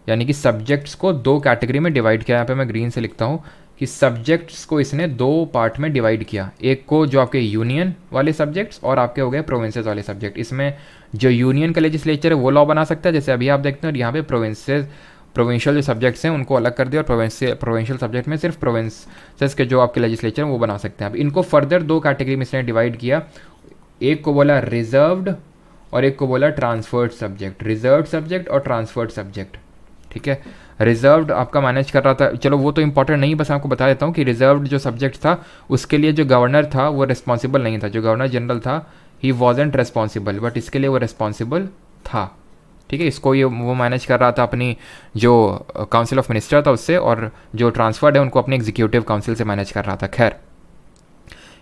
यानी कि सब्जेक्ट्स को दो कैटेगरी में डिवाइड किया। यहाँ पे मैं ग्रीन से लिखता हूँ कि सब्जेक्ट्स को इसने दो पार्ट में डिवाइड किया, एक को जो आपके यूनियन वाले सब्जेक्ट्स और आपके हो गए प्रोविंसेस वाले सब्जेक्ट। इसमें जो यूनियन का लेजिस्लेचर है वो लॉ बना सकता है, जैसे अभी आप देखते हैं, और यहाँ पे प्रोविंशियल जो सब्जेक्ट्स हैं उनको अलग कर दिया, और प्रोविंशियल सब्जेक्ट में सिर्फ प्रोविंसेस के जो आपके लेजिस्लेचर हैं वो बना सकते हैं। अब इनको फर्दर दो कैटेगरी में इसने डिवाइड किया, एक को बोला रिजर्व्ड और एक को बोला ट्रांसफर्ड सब्जेक्ट, रिजर्व्ड सब्जेक्ट और ट्रांसफर्ड सब्जेक्ट, ठीक है। रिजर्व्ड आपका मैनेज कर रहा था, चलो वो तो इंपॉर्टेंट नहीं, बस आपको बता देता हूँ कि रिजर्व्ड जो सब्जेक्ट था उसके लिए जो गवर्नर था वो रिस्पॉन्सिबल नहीं था, जो गवर्नर जनरल था ही वॉजेंट रिस्पॉन्सिबल, बट इसके लिए वो रिस्पॉन्सिबल था, ठीक है। इसको ये वो मैनेज कर रहा था अपनी जो काउंसिल ऑफ मिनिस्टर था उससे, और जो ट्रांसफर्ड है उनको अपनी एग्जीक्यूटिव काउंसिल से मैनेज कर रहा था। खैर,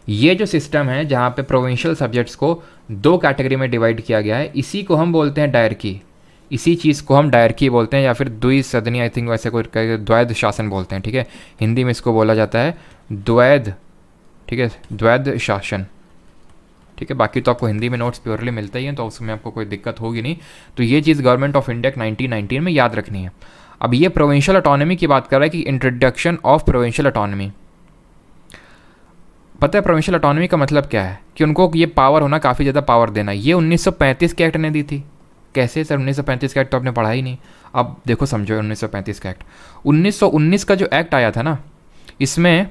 ये जो सिस्टम है जहाँ पे प्रोविंशियल सब्जेक्ट्स को दो कैटेगरी में डिवाइड किया गया है, इसी को हम बोलते हैं डायरकी, इसी चीज़ को हम डायरकी बोलते हैं, या फिर द्विसदनी, आई थिंक वैसे कोई द्वैध शासन बोलते हैं, ठीक है। हिंदी में इसको बोला जाता है द्वैध, ठीक है, द्वैध शासन, ठीक है। बाकी तो आपको हिंदी में नोट्स प्योरली मिलते ही हैं, तो उसमें आपको कोई दिक्कत होगी नहीं। तो ये चीज़ गवर्नमेंट ऑफ इंडिया 1919 में याद रखनी है। अब ये प्रोविंशियल ऑटोनॉमी की बात कर रहा है कि इंट्रोडक्शन ऑफ प्रोविंशियल ऑटोनॉमी। पता है प्रोविंशियल ऑटोनॉमी का मतलब क्या है? कि उनको ये पावर होना, काफ़ी ज़्यादा पावर देना। ये 1935 के एक्ट ने दी थी। कैसे सर? 1935 का एक्ट तो आपने पढ़ा ही नहीं। अब देखो समझो 1935 का एक्ट, 1919 का जो एक्ट आया था ना, इसमें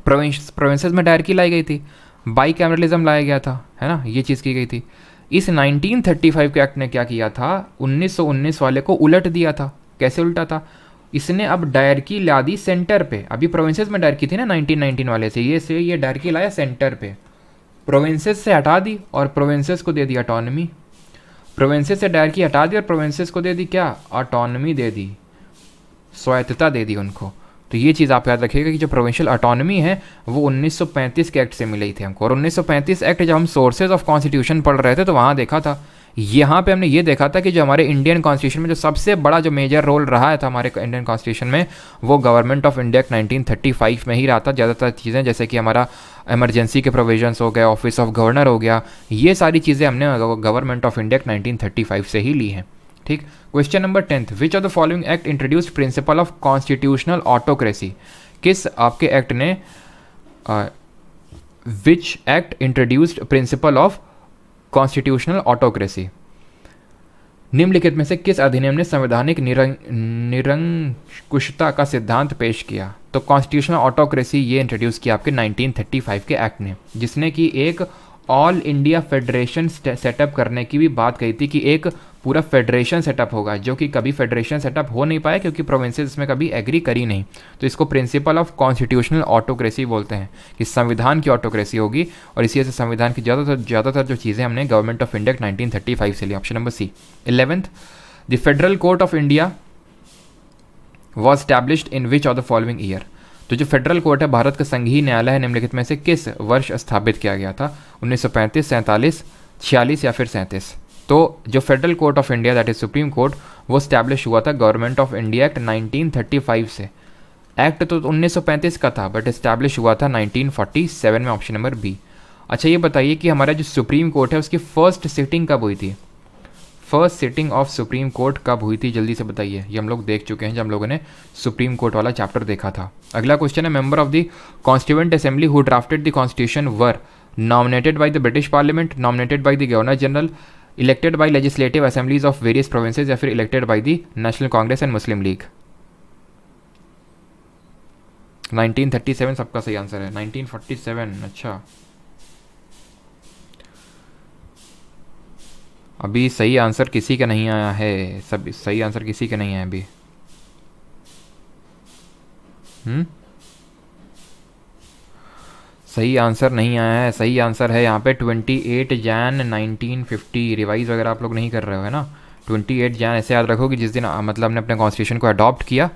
प्रोविंसेस में डायरकी लाई गई थी, बाई कैमरलिज्म लाया गया था, है ना, ये चीज़ की गई थी। इस 1935 के एक्ट ने क्या किया था, 1919 वाले को उलट दिया था। कैसे उल्टा था? इसने अब डायरकी ला दी सेंटर पे। अभी प्रोविंसेस में डायरकी थी ना 1919 वाले से, ये डायरकी लाया सेंटर पे, प्रोविंसेस से हटा दी और प्रोविंसेस को दे दी ऑटोनॉमी। प्रोविंसेस से डायरकी हटा दी और प्रोविंसेस को दे दी क्या? ऑटोनॉमी दे दी, स्वायत्तता दे दी उनको। तो ये चीज़ आप याद रखिएगा कि जो प्रोविंशियल ऑटोनॉमी है वो 1935 के एक्ट से मिली थी हमको। और 1935 एक्ट जब हम सोर्सेज ऑफ कॉन्स्टिट्यूशन पढ़ रहे थे तो वहाँ देखा था, यहाँ पे हमने ये देखा था कि जो हमारे इंडियन कॉन्स्टिट्यूशन में जो सबसे बड़ा जो मेजर रोल रहा था हमारे इंडियन कॉन्स्टिट्यूशन में, वो गवर्नमेंट ऑफ इंडिया 1935 में ही रहा था। ज़्यादातर चीज़ें जैसे कि हमारा इमरजेंसी के प्रोविजंस हो गए, ऑफिस ऑफ गवर्नर हो गया, ये सारी चीज़ें हमने गवर्नमेंट ऑफ इंडिया 1935 से ही ली हैं, ठीक। Question number 10, which of the following act introduced principle of constitutional autocracy? किस आपके एक्ट ने which act introduced principle of constitutional autocracy? निम्नलिखित में से किस अधिनियम ने संवैधानिक निरंकुशता का सिद्धांत पेश किया? तो कॉन्स्टिट्यूशनल ऑटोक्रेसी ये इंट्रोड्यूस किया आपके 1935 के एक्ट ने, जिसने कि एक ऑल इंडिया फेडरेशन सेटअप करने की भी बात कही थी, कि एक पूरा फेडरेशन सेटअप होगा, जो कि कभी फेडरेशन सेटअप हो नहीं पाया क्योंकि प्रोविंसेस इसमें कभी एग्री करी नहीं। तो इसको प्रिंसिपल ऑफ कॉन्स्टिट्यूशनल ऑटोक्रेसी बोलते हैं, कि संविधान की ऑटोक्रेसी होगी। और इसी वजह से संविधान की ज़्यादातर जो चीज़ें हमने गवर्नमेंट ऑफ इंडिया 1935 से ली। Option number C. 11th, the federal court of India was established in which of the following year? तो जो फेडरल कोर्ट है, भारत का संघीय न्यायालय है, निम्नलिखित में से किस वर्ष स्थापित किया गया था? 1935, 47, 46 या फिर 37? तो जो federal court of India that is supreme court, वो स्टैब्लिश हुआ था गवर्नमेंट ऑफ इंडिया एक्ट 1935 से। एक्ट तो 1935 का था बट इस्टेब्लिश हुआ था 1947 में। Option number B. अच्छा ये बताइए कि हमारा जो सुप्रीम कोर्ट है उसकी फर्स्ट सिटिंग कब हुई थी? First sitting of supreme court कब हुई थी? जल्दी से बताइए। ये हम लोग देख चुके हैं जब हम लोगों ने सुप्रीम कोर्ट वाला चैप्टर देखा था। अगला क्वेश्चन है, member of the constituent assembly who drafted the constitution were nominated by the British parliament, nominated by the governor general, elected by legislative assemblies of various provinces, या फिर elected by the national Congress and Muslim league? 1937 सबका सही answer है। 1947। अच्छा, अभी सही answer किसी का नहीं आया है। सब सही आंसर किसी का नहीं है अभी। सही आंसर नहीं आया है। सही आंसर है यहाँ पे 28 जैन 1950। रिवाइज वगैरह आप लोग नहीं कर रहे हो है ना? 28 जैन ऐसे याद रखो कि जिस दिन मतलब हमने अपने कॉन्स्टिट्यूशन को अडॉप्ट किया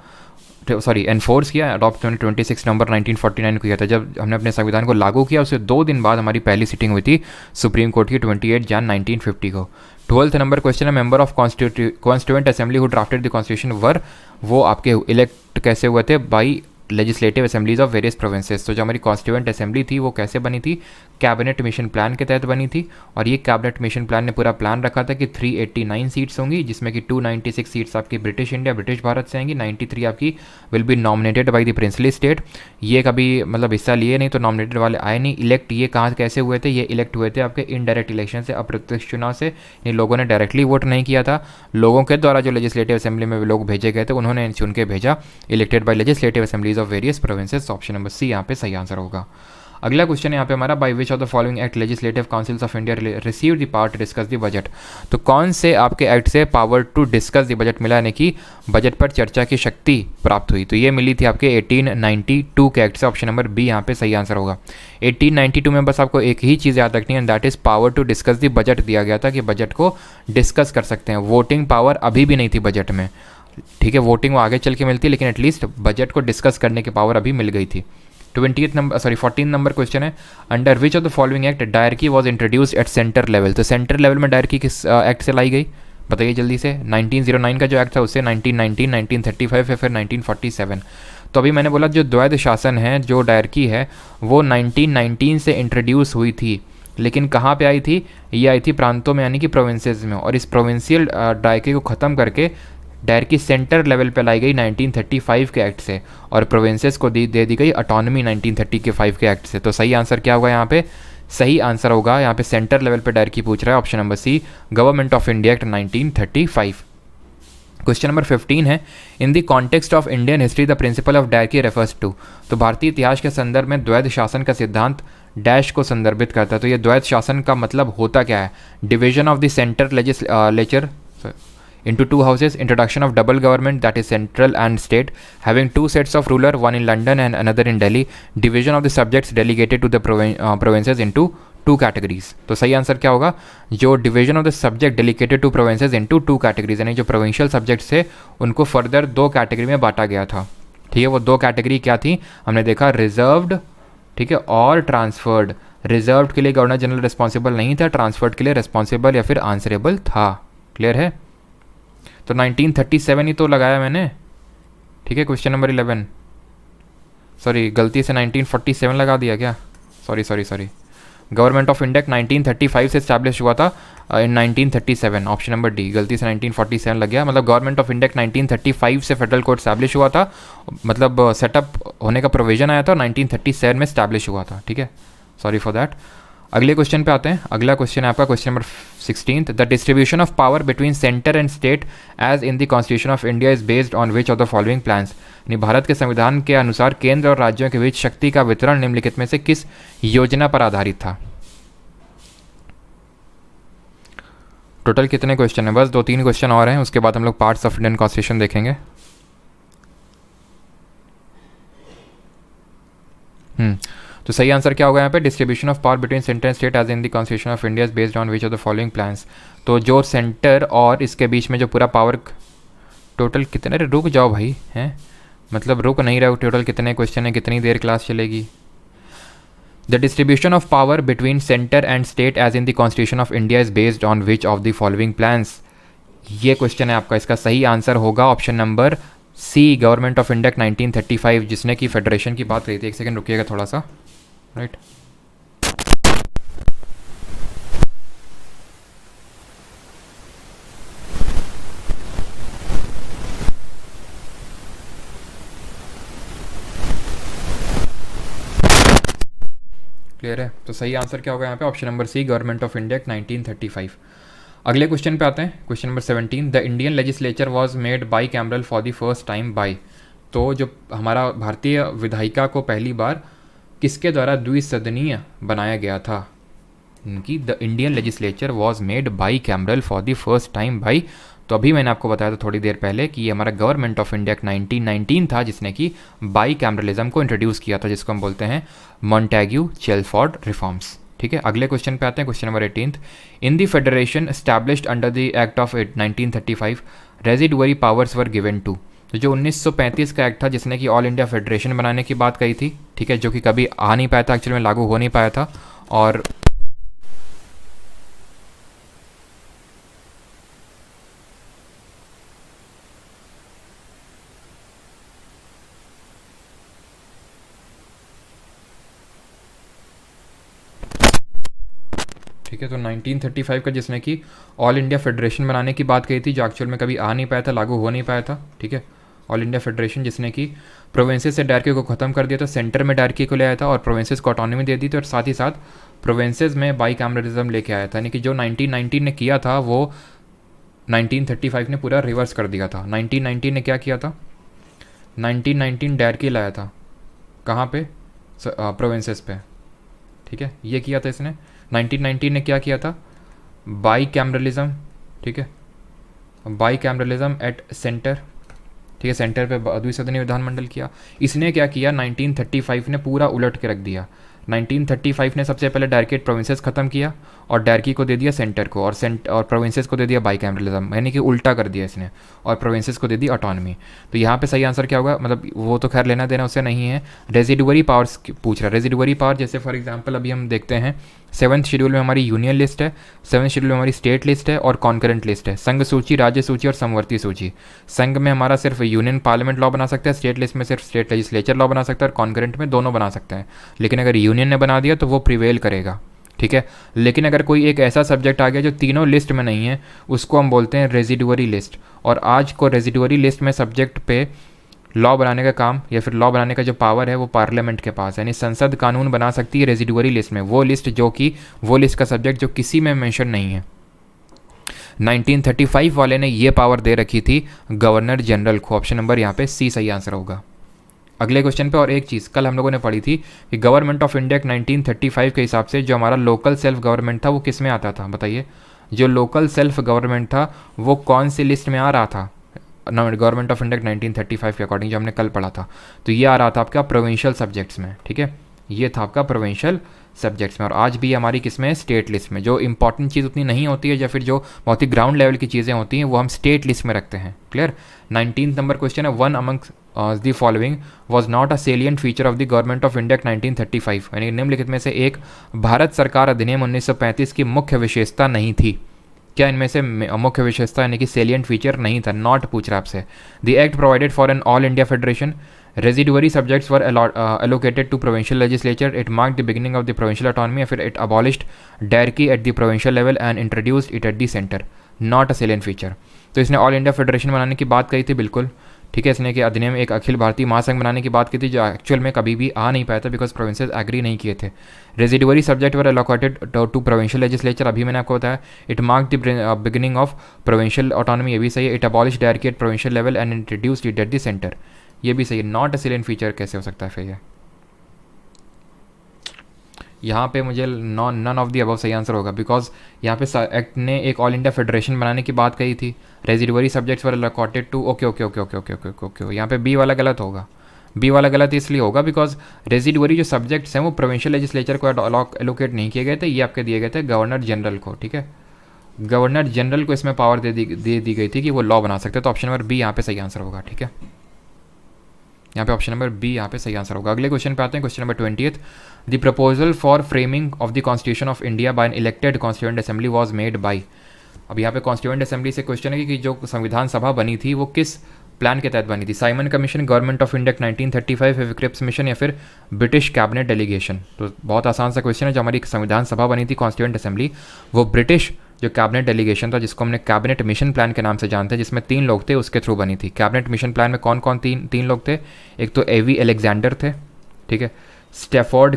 सॉरी एनफोर्स किया, अडॉप्ट 26 नवंबर 1949 को किया था। जब हमने अपने संविधान को लागू किया उससे 2 दिन बाद हमारी पहली सिटिंग हुई थी सुप्रीम कोर्ट की 28 जन 1950 को। 12th नंबर क्वेश्चन है, member of constituent assembly who drafted the constitution were, वो आपके इलेक्ट कैसे हुए थे, by legislative assemblies of various provinces. तो जो हमारी कॉन्स्टिट्यूएंट असेंबली थी वो कैसे बनी थी, कैबिनेट मिशन प्लान के तहत बनी थी। और ये कैबिनेट मिशन प्लान ने पूरा प्लान रखा था कि 389 सीट्स होंगी, जिसमें कि 296 सीट्स आपकी ब्रिटिश इंडिया ब्रिटिश भारत से आएंगी, 93 आपकी will be nominated by the princely state. ये कभी मतलब हिस्सा लिए नहीं तो नॉमिनेटेड वाले आए नहीं। इलेक्ट ये कहाँ कैसे हुए थे, ये इलेक्ट हुए थे आपके इनडायरेक्ट इलेक्शन से, अप्रत्यक्ष चुनाव से। इन लोगों ने डायरेक्टली वोट नहीं किया था, लोगों के द्वारा जो लेजिस्लेटिव असेंबली में लोग भेजे गए थे उन्होंने चुन के भेजा, elected by legislative assemblies of various provinces. Option number C यहाँ पे सही आंसर होगा। अगला क्वेश्चन यहाँ पे हमारा, by which of the following act legislative councils of India receive the power to discuss the budget. तो कौन से आपके एक्ट से power to discuss the budget मिला, यानी कि बजट पर चर्चा की शक्ति प्राप्त हुई। तो ये मिली थी आपके 1892 के एक्ट से। ऑप्शन नंबर बी यहाँ पे सही आंसर होगा। 1892 में बस आपको एक ही चीज़ याद रखनी है, that is power to discuss the budget दिया गया था कि बजट को डिस्कस कर सकते हैं। वोटिंग पावर अभी भी नहीं थी बजट में, ठीक है, वोटिंग वो आगे चल के मिलती है, लेकिन एटलीस्ट बजट को डिस्कस करने की पावर अभी मिल गई थी। 14 नंबर क्वेश्चन है, under which of the following act dyarchy was introduced at centre level. तो सेंटर लेवल में डायरकी किस एक्ट से लाई गई, बताइए जल्दी से। 1909 का जो एक्ट था उससे, 1919, 1935 या फिर 1947। तो अभी मैंने बोला जो द्वैध शासन है, जो डायरकी है, वो 1919 से इंट्रोड्यूस हुई थी, लेकिन कहाँ पे आई थी, ये आई थी प्रांतों में, यानी कि प्रोविंसेस में। और इस प्रोविंशियल डायरकी को ख़त्म करके डायरकी सेंटर लेवल पे लाई गई 1935 के एक्ट से, और प्रोविंसेस को दे दी गई ऑटोनॉमी 1935 के एक्ट से। तो सही आंसर क्या होगा यहाँ पे, सही आंसर होगा यहाँ पे सेंटर लेवल पे डायरकी पूछ रहा है, option number C, Government of India Act 1935। Question number 15 है, in the context of Indian history the principle of diarchy refers to. तो भारतीय इतिहास के संदर्भ में द्वैध शासन का सिद्धांत डैश को संदर्भित करता है। तो ये द्वैध शासन का मतलब होता क्या है, division of the centre legislature into two houses, introduction of double government, that is central and state, having two sets of ruler, one in London and another in Delhi, division of the subjects delegated to the provinces into two categories। तो सही answer क्या होगा, जो division of the subject delegated to provinces into 2 categories, यानी जो provincial subjects थे उनको further 2 category में बांटा गया था। ठीक है, वो 2 कैटेगरी क्या थी, हमने देखा रिजर्व्ड, ठीक है, और ट्रांसफर्ड। रिजर्व्ड के लिए गवर्नर जनरल रिस्पॉन्सिबल नहीं था, ट्रांसफर्ड के लिए रिस्पॉन्सिबल या फिर आंसरेबल था। क्लियर है, तो 1937 ही तो लगाया मैंने, ठीक है। क्वेश्चन नंबर 11, सॉरी गलती से 1947 लगा दिया क्या, सॉरी। गवर्नमेंट ऑफ इंडिया 1935 से स्टैब्लिश हुआ था इन 1937, ऑप्शन नंबर डी, गलती से 1947 लग गया। मतलब गवर्नमेंट ऑफ इंडिया 1935 से फेडरल कोर्ट स्टैब्लिश हुआ था, मतलब सेटअप होने का प्रोविजन आया था, 1937 में स्टैब्लिश हुआ था, ठीक है, सॉरी फॉर दैट। अगले क्वेश्चन पे आते हैं। अगला क्वेश्चन है आपका question number 16, the distribution of power between centre and state as in the Constitution of India is based on which of the following plans. यानी भारत के संविधान के अनुसार केंद्र और राज्यों के बीच शक्ति का वितरण निम्नलिखित में से किस योजना पर आधारित था। टोटल कितने क्वेश्चन है, बस 2-3 क्वेश्चन और हैं, उसके बाद हम लोग पार्ट्स ऑफ इंडियन कॉन्स्टिट्यूशन देखेंगे। तो सही आंसर क्या होगा यहाँ पे, distribution of power between centre and state as in the Constitution of India is based on which of the following plans. तो जो सेंटर और इसके बीच में जो पूरा पावर, टोटल कितने, अरे रुक जाओ भाई, हैं मतलब रुक नहीं रहे, टोटल कितने क्वेश्चन है, कितनी देर क्लास चलेगी। The distribution of power between centre and state as in the Constitution of India is based on which of the following plans, ये क्वेश्चन है आपका। इसका सही आंसर होगा option number C, Government of India 1935, जिसने की federation की बात करी थी। एक सेकंड रुकिएगा थोड़ा सा, राइट। क्लियर है, तो सही आंसर क्या होगा यहाँ पे, option number C, Government of India 1935। अगले क्वेश्चन पे आते हैं, question number 17, the Indian legislature was made bicameral for the first time by. तो जो हमारा भारतीय विधायिका को पहली बार किसके द्वारा द्विसदनीय बनाया गया था, इनकी the Indian legislature was made bicameral for the first time by. तो अभी मैंने आपको बताया था थोड़ी देर पहले कि ये हमारा गवर्नमेंट ऑफ इंडिया 1919 था जिसने कि बाई कैमरलिज्म को इंट्रोड्यूस किया था, जिसको हम बोलते हैं मॉन्टेग्यू चेल्फोर्ड रिफॉर्म्स। ठीक है, अगले क्वेश्चन पे आते हैं, question number 18, in the federation established under the act of 1935 residuary powers were given to. तो जो 1935 का एक्ट था जिसने कि ऑल इंडिया फेडरेशन बनाने की बात कही थी, ठीक है, जो कि कभी आ नहीं पाया था, एक्चुअली में लागू हो नहीं पाया था। और ठीक है, तो 1935 का जिसने कि ऑल इंडिया फेडरेशन बनाने की बात कही थी, जो एक्चुअल में कभी आ नहीं पाया था, लागू हो नहीं पाया था, ठीक है। ऑल इंडिया फेडरेशन जिसने कि प्रोविंसेस से डायरकी को ख़त्म कर दिया था, सेंटर में डायरकी को ले आया था और प्रोविंसेस को ऑटोनॉमी दे दी थी, और साथ ही साथ प्रोविंसेस में बाई कैमरलिज्म लेके आया था। यानी कि जो 1919 ने किया था वो 1935 ने पूरा रिवर्स कर दिया था। 1919 ने क्या किया था? 1919 डायरकी लाया था, कहाँ पे? प्रोविंसेस पे, ठीक है, ये किया था इसने। 1919 ने क्या किया था? बाई कैमरलिज्म, ठीक है, बाई कैमरलिज्म एट सेंटर, ठीक है, सेंटर पे द्विसदनीय विधानमंडल किया। इसने क्या किया? 1935 ने पूरा उलट के रख दिया। 1935 ने सबसे पहले डायरेक्ट प्रोविंसेस ख़त्म किया और डायरकी को दे दिया सेंटर को, और प्रोविंसेस को दे दिया बाई कैमरलिज्म, यानी कि उल्टा कर दिया इसने, और प्रोविंसेस को दे दी ऑटोनॉमी। तो यहाँ पे सही आंसर क्या होगा? मतलब वो तो खैर लेना देना उससे नहीं है, रेजिडुअरी पावर्स पूछ रहा है। रेजिडुअरी पावर जैसे फॉर एग्जांपल अभी हम देखते हैं 7th शेड्यूल में हमारी यूनियन लिस्ट है, 7th शेड्यूल में हमारी स्टेट लिस्ट है और कॉन्करेंट लिस्ट है, संघ सूची, राज्य सूची और समवर्ती सूची। संघ में हमारा सिर्फ यूनियन पार्लियामेंट लॉ बना सकता है, स्टेट लिस्ट में सिर्फ स्टेट लेजिस्लेचर लॉ बना सकता है, और कॉन्करेंट में दोनों बना सकते हैं। लेकिन अगर यूनियन ने बना दिया तो वो प्रिवेल करेगा, ठीक है। लेकिन अगर कोई एक ऐसा सब्जेक्ट आ गया जो तीनों लिस्ट में नहीं है, उसको हम बोलते हैं रेजिडुअरी लिस्ट। और आज को रेजिडुअरी लिस्ट में सब्जेक्ट पे लॉ बनाने का काम या फिर लॉ बनाने का जो पावर है वो पार्लियामेंट के पास है, यानी संसद कानून बना सकती है रेजिडुअरी लिस्ट में, वो लिस्ट जो कि वो लिस्ट का सब्जेक्ट जो किसी में मेंशन नहीं है। 1935 वाले ने ये पावर दे रखी थी गवर्नर जनरल को। ऑप्शन नंबर यहाँ पे सी सही आंसर होगा। अगले क्वेश्चन पे और एक चीज़ कल हम लोगों ने पढ़ी थी कि गवर्नमेंट ऑफ इंडिया 1935 के हिसाब से जो हमारा लोकल सेल्फ गवर्नमेंट था वो किस में आता था? बताइए, जो लोकल सेल्फ गवर्नमेंट था वो कौन सी लिस्ट में आ रहा था गवर्नमेंट ऑफ इंडिया 1935 के अकॉर्डिंग, जो हमने कल पढ़ा था? तो ये आ रहा था आपका प्रोविंशियल सब्जेक्ट्स में, ठीक है, ये था आपका प्रोविंशियल सब्जेक्ट्स में। और आज भी हमारी किस में? स्टेट लिस्ट में। जो इंपॉर्टेंट चीज़ उतनी नहीं होती है या फिर जो बहुत ही ग्राउंड लेवल की चीज़ें होती हैं वो हम स्टेट लिस्ट में रखते हैं। क्लियर? 19 नंबर क्वेश्चन है, one among the following was not a salient feature of the government of India 1935, यानी निम्नलिखित में से एक भारत सरकार अधिनियम 1935 की मुख्य विशेषता नहीं थी। क्या इनमें से मुख्य विशेषता यानी कि सेलियंट फीचर नहीं था? नॉट पूछ रहा आपसे। The act provided for an all India federation, residuary subjects were allocated to provincial legislature, it marked the beginning of the provincial autonomy, या फिर it abolished dyarchy at the provincial level and introduced it at the center, not a salient feature। तो इसने all India federation बनाने की बात कही थी, बिल्कुल ठीक है। इसने कि अधिनियम एक अखिल भारतीय महासंघ बनाने की बात की थी, जो एक्चुअल में कभी भी आ नहीं पाया था बिकॉज प्रोविंसेस एग्री नहीं किए थे। Residuary subject were allocated to provincial legislature, अभी मैंने आपको बताया। It mark the beginning of provincial autonomy, ये भी सही है। It abolish diarchy at provincial level and introduced it at the centre, ये भी सही है। नॉट अ सेलिएंट फीचर कैसे हो सकता है फिर? ये यहाँ पे मुझे नन ऑफ दी अबव सही आंसर होगा, बिकॉज यहाँ पे एक्ट ने एक ऑल इंडिया फेडरेशन बनाने की बात कही थी। Residuary subjects were allotted to, okay okay okay okay okay okay okay, यहाँ पे बी वाला गलत होगा। बी वाला गलत इसलिए होगा बिकॉज रेजिडुअरी जो सब्जेक्ट्स हैं वो प्रोविंशियल लेजिस्लेचर को एलोकेट नहीं किए गए थे, ये आपके दिए गए थे गवर्नर जनरल को, ठीक है। गवर्नर जनरल को इसमें पावर दे दी गई थी कि वो लॉ बना सकते हैं। तो ऑप्शन नंबर बी यहाँ पे सही आंसर होगा, ठीक है। यहाँ पे ऑप्शन नंबर बी यहाँ पे सही आंसर होगा। अगले क्वेश्चन पे आते हैं, question number 20th। The proposal for framing of the Constitution of India by an elected constituent assembly was made by. अब यहाँ पे कॉन्स्टिट्यूएंट असेंबली से क्वेश्चन है कि जो संविधान सभा बनी थी वो किस प्लान के तहत बनी थी? Simon Commission, Government of India 1935, Cripps Mission या फिर ब्रिटिश कैबिनेट डेलीगेशन। तो बहुत आसान सा क्वेश्चन है। जो हमारी संविधान सभा बनी थी कॉन्स्टिट्यूएंट असेंबली, वो ब्रिटिश जो कैबिनेट डेलीगेशन था, जिसको हमने कैबिनेट मिशन प्लान के नाम से जानते हैं, जिसमें 3 लोग थे, उसके थ्रू बनी थी। कैबिनेट मिशन प्लान में कौन कौन तीन लोग थे? एक तो एवी अलेक्जेंडर थे, ठीक है, स्टैफोर्ड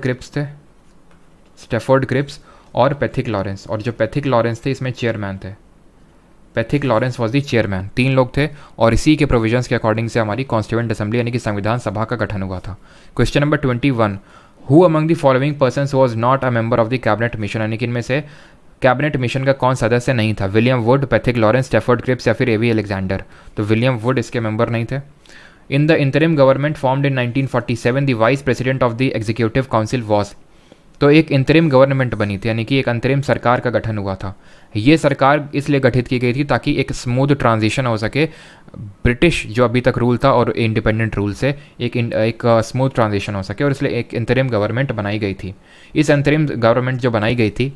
क्रिप्स और पैथिक लॉरेंस। और जो पैथिक लॉरेंस थे इसमें चेयरमैन थे। Pethick Lawrence was the chairman. 3 लोग थे और इसी के प्रोविजंस के अकॉर्डिंग से हमारी कॉन्स्टिट्यूएंट असेंबली यानी कि संविधान सभा का गठन हुआ था। Question number 21। Who among the following persons was not a member of the cabinet mission, यानी कि इनमें से कैबिनेट मिशन का कौन सदस्य नहीं था? William Wood, Pethick Lawrence, Stafford Cripps या फिर एवी अलेक्जेंडर। तो विलियम वुड इसके मेंबर नहीं थे। In the interim government formed in 1947 the vice president of the executive council was. तो एक इंतरिम गवर्नमेंट बनी थी, यानी कि एक अंतरिम सरकार का गठन हुआ था। ये सरकार इसलिए गठित की गई थी ताकि एक स्मूथ ट्रांजिशन हो सके ब्रिटिश जो अभी तक रूल था और इंडिपेंडेंट रूल से एक स्मूथ ट्रांजिशन हो सके, और इसलिए एक इंतरिम गवर्नमेंट बनाई गई थी। इस अंतरिम गवर्नमेंट जो बनाई गई थी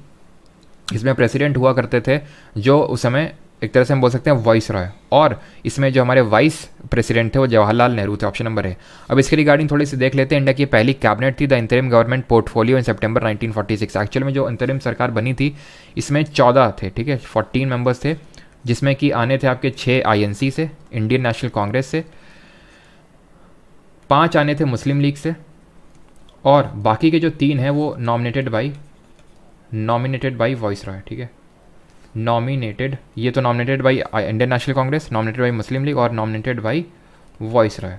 इसमें प्रेसिडेंट हुआ करते थे जो उस समय एक तरह से हम बोल सकते हैं वॉइस रॉय, और इसमें जो हमारे वाइस प्रेसिडेंट थे वो जवाहरलाल नेहरू थे। ऑप्शन नंबर है। अब इसके रिगार्डिंग थोड़ी सी देख लेते हैं। इंडिया की पहली कैबिनेट थी the interim government portfolio in सितंबर 1946। एक्चुअल में जो अंतरिम सरकार बनी थी इसमें 14 थे, ठीक है, 14 मेंबर्स थे, जिसमें कि आने थे आपके 6 आईएनसी से, इंडियन नेशनल कांग्रेस से, 5 आने थे मुस्लिम लीग से, और बाकी के जो 3 हैं वो नॉमिनेटेड बाई वॉइस रॉय, ठीक है, नॉमिनेटेड, ये तो nominated by Indian national Congress, nominated by Muslim league और नॉमिनेटेड बाई वॉइस रॉय।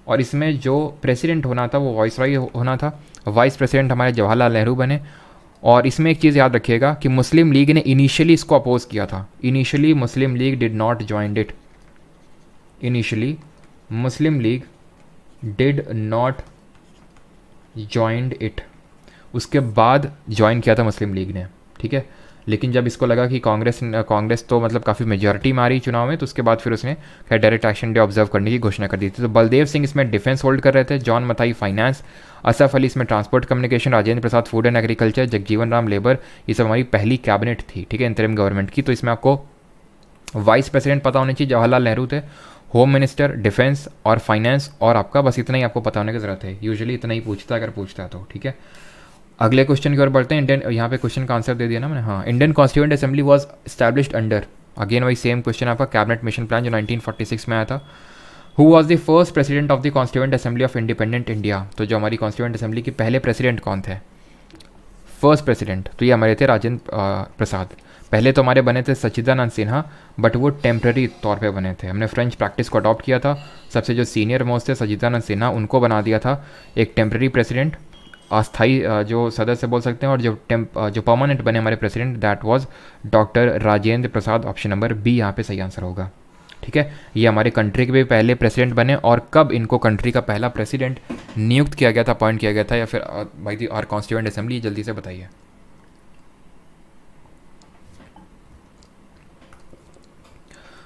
और इसमें जो प्रेसिडेंट होना था वो वॉइस रॉय होना था। वाइस प्रेसिडेंट हमारे जवाहरलाल नेहरू बने। और इसमें एक चीज़ याद रखिएगा कि मुस्लिम लीग ने इनिशियली इसको अपोज किया था। Initially Muslim league did not join it. Initially Muslim league did not joined it, उसके बाद ज्वाइन किया था मुस्लिम लीग ने, ठीक है। लेकिन जब इसको लगा कि कांग्रेस तो मतलब काफ़ी मेजॉरिटी मारी चुनाव में, तो उसके बाद फिर उसने खैर डायरेक्ट एक्शन डे ऑब्जर्व करने की घोषणा कर दी थी। तो बलदेव सिंह इसमें डिफेंस होल्ड कर रहे थे, जॉन मथाई फाइनेंस, असफ अली इसमें transport communication, Rajendra Prasad food and agriculture, Jagjivan Ram labour. ये सब हमारी पहली कैबिनेट थी, ठीक है, इंतरिम गवर्नमेंट की। तो इसमें आपको वाइस प्रेसिडेंट पता होने चाहिए, जवाहरलाल नेहरू थे, होम मिनिस्टर, डिफेंस और फाइनेंस, और आपका बस इतना ही आपको पता होने की ज़रूरत है। यूजुअली इतना ही पूछता है अगर पूछता है तो, ठीक है। अगले क्वेश्चन की ओर बढ़ते हैं। इंडियन, यहाँ पे क्वेश्चन का आंसर दे दिया ना मैंने, हाँ। Indian constituent assembly was established under, again वही सेम क्वेश्चन आपका, कैबिनेट मिशन प्लान जो 1946 में आया था। Who was the first president of the constituent assembly of independent India, तो जो हमारी कॉन्स्टिट्यूएंट असेंबली के पहले प्रेसिडेंट कौन थे, फर्स्ट प्रेसिडेंट, तो ये हमारे थे राजेंद्र प्रसाद। पहले तो हमारे बने थे सच्चिदानंद सिन्हा, बट वो टेम्प्रेरी तौर पे बने थे। हमने फ्रेंच प्रैक्टिस को अडॉप्ट किया था, सबसे जो सीनियर मोस्ट थे सच्चिदानंद सिन्हा, उनको बना दिया था एक टेम्प्रेरी प्रेसिडेंट, अस्थाई जो सदस्य बोल सकते हैं। और जो परमानेंट बने हमारे president, that was doctor Rajendra Prasad. Option number B यहाँ पे सही आंसर होगा, ठीक है। ये हमारे कंट्री के भी पहले प्रेसिडेंट बने। और कब इनको कंट्री का पहला प्रेसिडेंट नियुक्त किया गया था, अपॉइंट किया गया था, या फिर by the our constituent assembly, जल्दी से बताइए।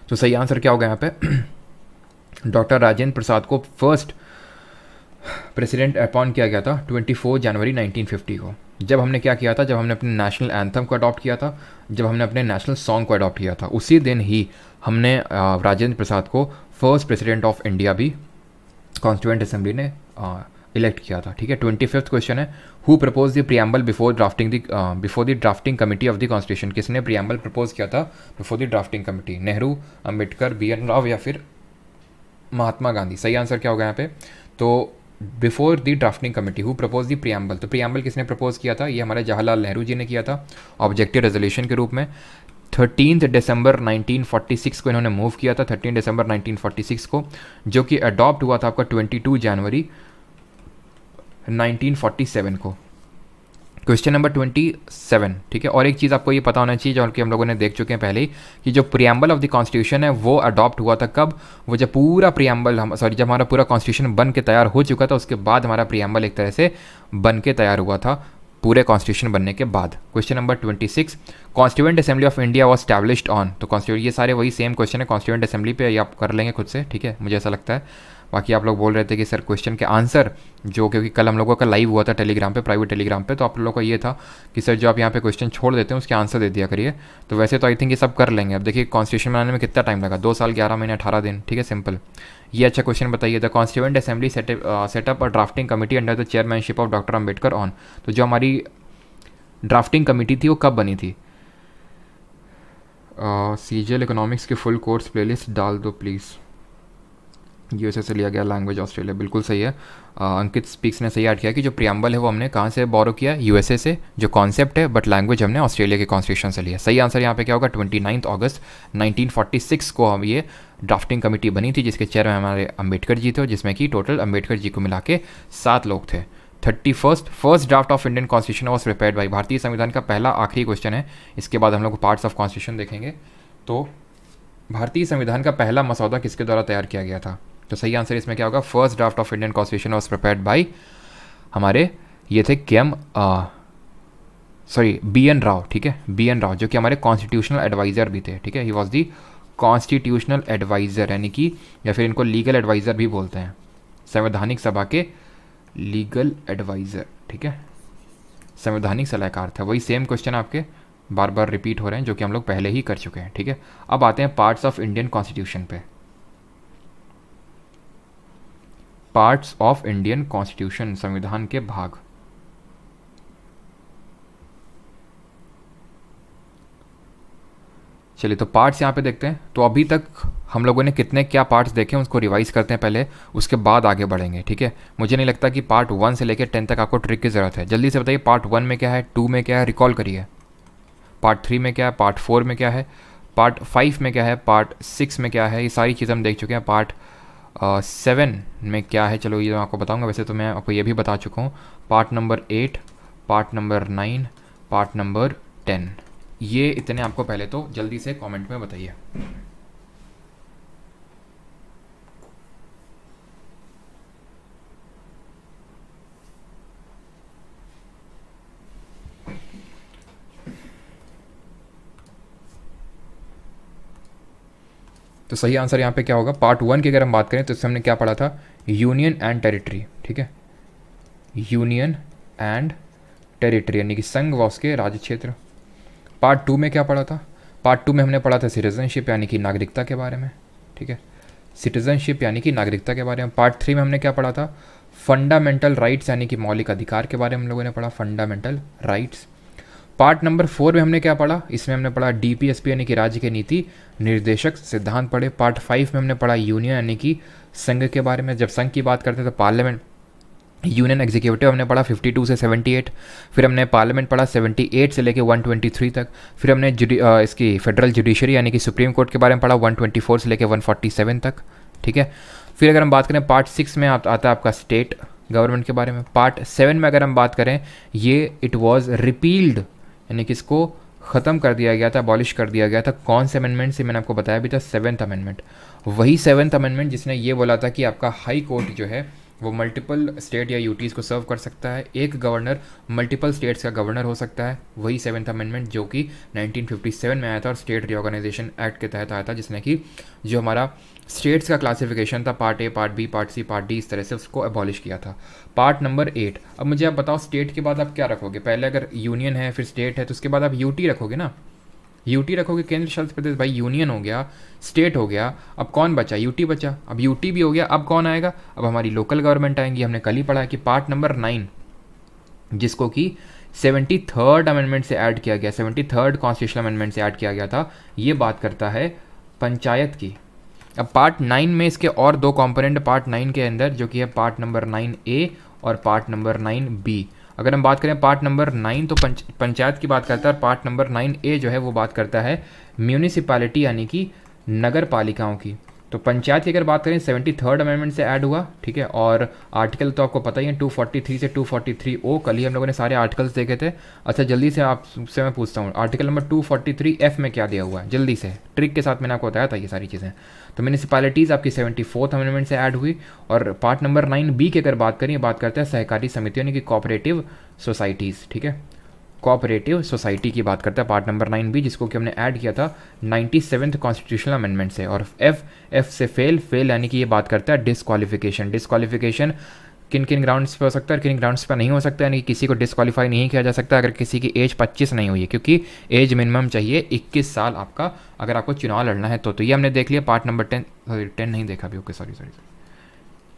तो सही आंसर क्या होगा यहाँ पे डॉक्टर राजेंद्र प्रसाद को फर्स्ट प्रेसिडेंट अपॉइंट किया गया था 24 जनवरी 1950 को। जब हमने क्या किया था, जब हमने अपने नेशनल एंथम को अडॉप्ट किया था, जब हमने अपने नेशनल सॉन्ग को अडॉप्ट किया था, उसी दिन ही हमने राजेंद्र प्रसाद को फर्स्ट प्रेसिडेंट ऑफ इंडिया भी कॉन्स्टिट्यूएंट असेंबली ने इलेक्ट किया था, ठीक है। 25th क्वेश्चन है, who propose the preamble before the drafting committee of the constitution, किसने प्रियम्बल प्रपोज किया था before the drafting committee, Nehru, Ambedkar, BN Rao या फिर महात्मा गांधी। सही आंसर क्या होगा यहाँ पे, तो before the drafting committee who propose the preamble, तो प्रियम्बल किसने प्रपोज किया था, ये हमारे जवाहरलाल नेहरू जी ने किया था ऑब्जेक्टिव रेजोल्यूशन के रूप में। 13 दिसंबर 1946 को इन्होंने मूव किया था, 13 दिसंबर 1946 को, जो कि अडॉप्ट हुआ था आपका 22 जनवरी 1947 को। क्वेश्चन नंबर 27, ठीक है। और एक चीज़ आपको ये पता होना चाहिए, जो कि हम लोगों ने देख चुके हैं पहले ही, कि जो प्रियम्बल ऑफ द कॉन्स्टिट्यूशन है वो अडॉप्ट हुआ था कब, वो जब पूरा प्रियम्बल जब हमारा पूरा कॉन्स्टिट्यूशन बन के तैयार हो चुका था, उसके बाद हमारा प्रियम्बल एक तरह से बन के तैयार हुआ था पूरे कॉन्स्टिट्यूशन बनने के बाद। Question number 26, constituent assembly of India was established on, तो कॉन्स्टिट्यूएंट, ये सारे वही सेम क्वेश्चन है कॉन्स्टिट्यूएंट असेंबली पे, ये आप कर लेंगे खुद से, ठीक है, मुझे ऐसा लगता है। बाकी आप लोग बोल रहे थे कि सर क्वेश्चन के आंसर जो, क्योंकि कल हम लोगों का लाइव हुआ था टेलीग्राम पे, प्राइवेट टेलीग्राम पे, तो आप लोगों का ये था कि सर जो आप यहाँ पे क्वेश्चन छोड़ देते हैं उसके आंसर दे दिया करिए। तो वैसे तो आई थिंक ये सब कर लेंगे। अब देखिए कॉन्स्टिट्यूशन बनाने में कितना टाइम लगा, 2 साल 11 महीने 18 दिन, ठीक है, सिंपल। ये अच्छा क्वेश्चन बताइए, the constituent assembly setup a drafting committee under the chairmanship of doctor Ambedkar on, तो जो हमारी ड्राफ्टिंग कमेटी थी वो कब बनी थी, CGL इकोनॉमिक्स के फुल कोर्स प्लेलिस्ट डाल दो प्लीज़। USA से लिया गया, लैंग्वेज ऑस्ट्रेलिया, बिल्कुल सही है। अंकित स्पीक्स ने सही ऐड किया कि जो प्रियम्बल है वो हमने कहाँ से बोरो किया, USA से, जो कॉन्सेप्ट है, बट लैंग्वेज हमने ऑस्ट्रेलिया के कॉन्स्टिट्यूशन से लिया। सही आंसर यहाँ पे क्या होगा, 29 अगस्त 1946 को हम ये ड्राफ्टिंग कमेटी बनी थी, जिसके चेयरमैन हमारे अम्बेडकर जी थे, जिसमें कि टोटल अम्बेडकर जी को मिला के 7 लोग थे। 31st first draft of Indian Constitution was prepared by, भारतीय संविधान का पहला आखिरी क्वेश्चन है, इसके बाद हम लोग पार्ट्स ऑफ कॉन्स्टिट्यूशन देखेंगे। तो भारतीय संविधान का पहला मसौदा किसके द्वारा तैयार किया गया था, तो सही आंसर इसमें क्या होगा, first draft of Indian Constitution was prepared by हमारे ये थे KM sorry B N Rao, ठीक है, बी एन राव जो कि हमारे कॉन्स्टिट्यूशनल एडवाइज़र भी थे, ठीक है, he was the constitutional adviser, यानी कि या फिर इनको लीगल एडवाइज़र भी बोलते हैं, संवैधानिक सभा के लीगल एडवाइज़र, ठीक है, संवैधानिक सलाहकार था। वही सेम क्वेश्चन आपके बार बार रिपीट हो रहे हैं जो कि हम लोग पहले ही कर चुके हैं, ठीक है। अब आते हैं पार्ट्स ऑफ इंडियन कॉन्स्टिट्यूशन पे। पार्ट्स ऑफ इंडियन कॉन्स्टिट्यूशन, संविधान के भाग। चलिए तो पार्ट्स यहाँ पे देखते हैं। तो अभी तक हम लोगों ने कितने क्या पार्ट्स देखे हैं उसको रिवाइज करते हैं पहले, उसके बाद आगे बढ़ेंगे, ठीक है। मुझे नहीं लगता कि पार्ट 1 से लेकर 10 तक आपको ट्रिक की ज़रूरत है। जल्दी से बताइए पार्ट 1 में क्या है, 2 में क्या है, रिकॉल करिए। पार्ट 3 में क्या है, पार्ट 4 में क्या है, पार्ट 5 में क्या है, पार्ट 6 में क्या है, ये सारी चीज़ें हम देख चुके हैं। पार्ट 7 में क्या है, चलो ये मैं आपको बताऊंगा। वैसे तो मैं आपको ये भी बता चुका हूँ। Part number 8, part number 9, part number 10, ये इतने आपको पहले तो जल्दी से कमेंट में बताइए। तो सही आंसर यहाँ पे क्या होगा, पार्ट 1 की अगर हम बात करें तो इससे हमने क्या पढ़ा था, यूनियन एंड टेरिटरी, ठीक है, यूनियन एंड टेरिटरी यानी कि संघ व उसके राज्य क्षेत्र। पार्ट 2 में क्या पढ़ा था, पार्ट 2 में हमने पढ़ा था सिटीजनशिप यानी कि नागरिकता के बारे में, ठीक है, सिटीजनशिप यानी कि नागरिकता के बारे में। पार्ट 3 में हमने क्या पढ़ा था, फंडामेंटल राइट्स यानी कि मौलिक अधिकार के बारे में हम लोगों ने पढ़ा, फंडामेंटल राइट्स। पार्ट नंबर 4 में हमने क्या पढ़ा, इसमें हमने पढ़ा डीपीएसपी यानी कि राज्य के नीति निर्देशक सिद्धांत पढ़े। पार्ट 5 में हमने पढ़ा यूनियन यानी कि संघ के बारे में। जब संघ की बात करते हैं तो पार्लियामेंट, यूनियन एग्जीक्यूटिव हमने पढ़ा 52 से 78, फिर हमने पार्लियामेंट पढ़ा 78 से लेके 123 तक, फिर हमने इसकी फेडरल जुडिशरी यानी कि सुप्रीम कोर्ट के बारे में पढ़ा 124 से लेके 147 तक, ठीक है। फिर अगर हम बात करें पार्ट 6 में आता है आपका स्टेट गवर्नमेंट के बारे में। पार्ट 7 में अगर हम बात करें, ये इट वॉज रिपील्ड यानी कि इसको ख़त्म कर दिया गया था, अबॉलिश कर दिया गया था। कौन से अमेंडमेंट से मैंने आपको बताया भी था, 7th अमेंडमेंट। वही 7th अमेंडमेंट जिसने ये बोला था कि आपका हाई कोर्ट जो है वो मल्टीपल स्टेट या यूटीज़ को सर्व कर सकता है, एक गवर्नर मल्टीपल स्टेट्स का गवर्नर हो सकता है। वही 7th अमेंडमेंट जो कि 1957 में आया था और स्टेट रीऑर्गेनाइजेशन एक्ट के तहत आया था, जिसने कि जो हमारा स्टेट्स का क्लासिफिकेशन था part A, part B, part C, part D, इस तरह से उसको एबॉलिश किया था। Part number 8। अब मुझे आप बताओ स्टेट के बाद आप क्या रखोगे, पहले अगर यूनियन है फिर स्टेट है तो उसके बाद आप यूटी रखोगे ना, यूटी रखोगे, केंद्र शासित प्रदेश। भाई यूनियन हो गया, स्टेट हो गया, अब कौन बचा, यूटी बचा। अब यूटी भी हो गया, अब कौन आएगा, अब हमारी लोकल गवर्नमेंट आएंगी। हमने कल ही पढ़ा है कि पार्ट नंबर 9 जिसको कि 73rd अमेंडमेंट से ऐड किया गया, 73rd कॉन्स्टिट्यूशनल अमेंडमेंट से ऐड किया गया था, ये बात करता है पंचायत की। अब पार्ट 9 में इसके और दो कंपोनेंट पार्ट 9 के अंदर जो कि है पार्ट नंबर 9A और पार्ट नंबर 9B। अगर हम बात करें पार्ट नंबर 9 तो पंचायत की बात करता है, और पार्ट नंबर 9A जो है वो बात करता है म्यूनिसिपैलिटी यानी कि नगर पालिकाओं की। तो पंचायत की अगर बात करें 73rd अमेंडमेंट से ऐड हुआ, ठीक है। और आर्टिकल तो आपको पता ही है 243 से 243O, कल ही हम लोगों ने सारे आर्टिकल्स देखे थे। अच्छा जल्दी से आपसे मैं पूछता हूँ, आर्टिकल नंबर 243F में क्या दिया हुआ है, जल्दी से ट्रिक के साथ मैंने आपको बताया था ये सारी चीज़ें। तो म्यूनिसिपैलिटीज़ आपकी 74th अमेंडमेंट से ऐड हुई। और पार्ट नंबर 9B की अगर बात करें, बात करते हैं सहकारी समितियों यानी कि कोऑपरेटिव सोसाइटीज़, ठीक है, कोऑपरेटिव सोसाइटी की बात करता है पार्ट नंबर 9B, जिसको कि हमने ऐड किया था 97th कॉन्स्टिट्यूशनल अमेंडमेंट से। और एफ से फेल यानी कि ये बात करता है डिस्क्वालिफिकेशन किन किन ग्राउंड्स पे हो सकता है और किन ग्राउंड्स पे नहीं हो सकता, यानी कि किसी को डिस्क्वालीफाई नहीं किया जा सकता अगर किसी की एज 25 नहीं हुई है, क्योंकि एज मिनिमम चाहिए 21 साल आपका अगर आपको चुनाव लड़ना है तो ये हमने देख लिया। पार्ट नंबर 10 नहीं देखा भी, ओके सॉरी,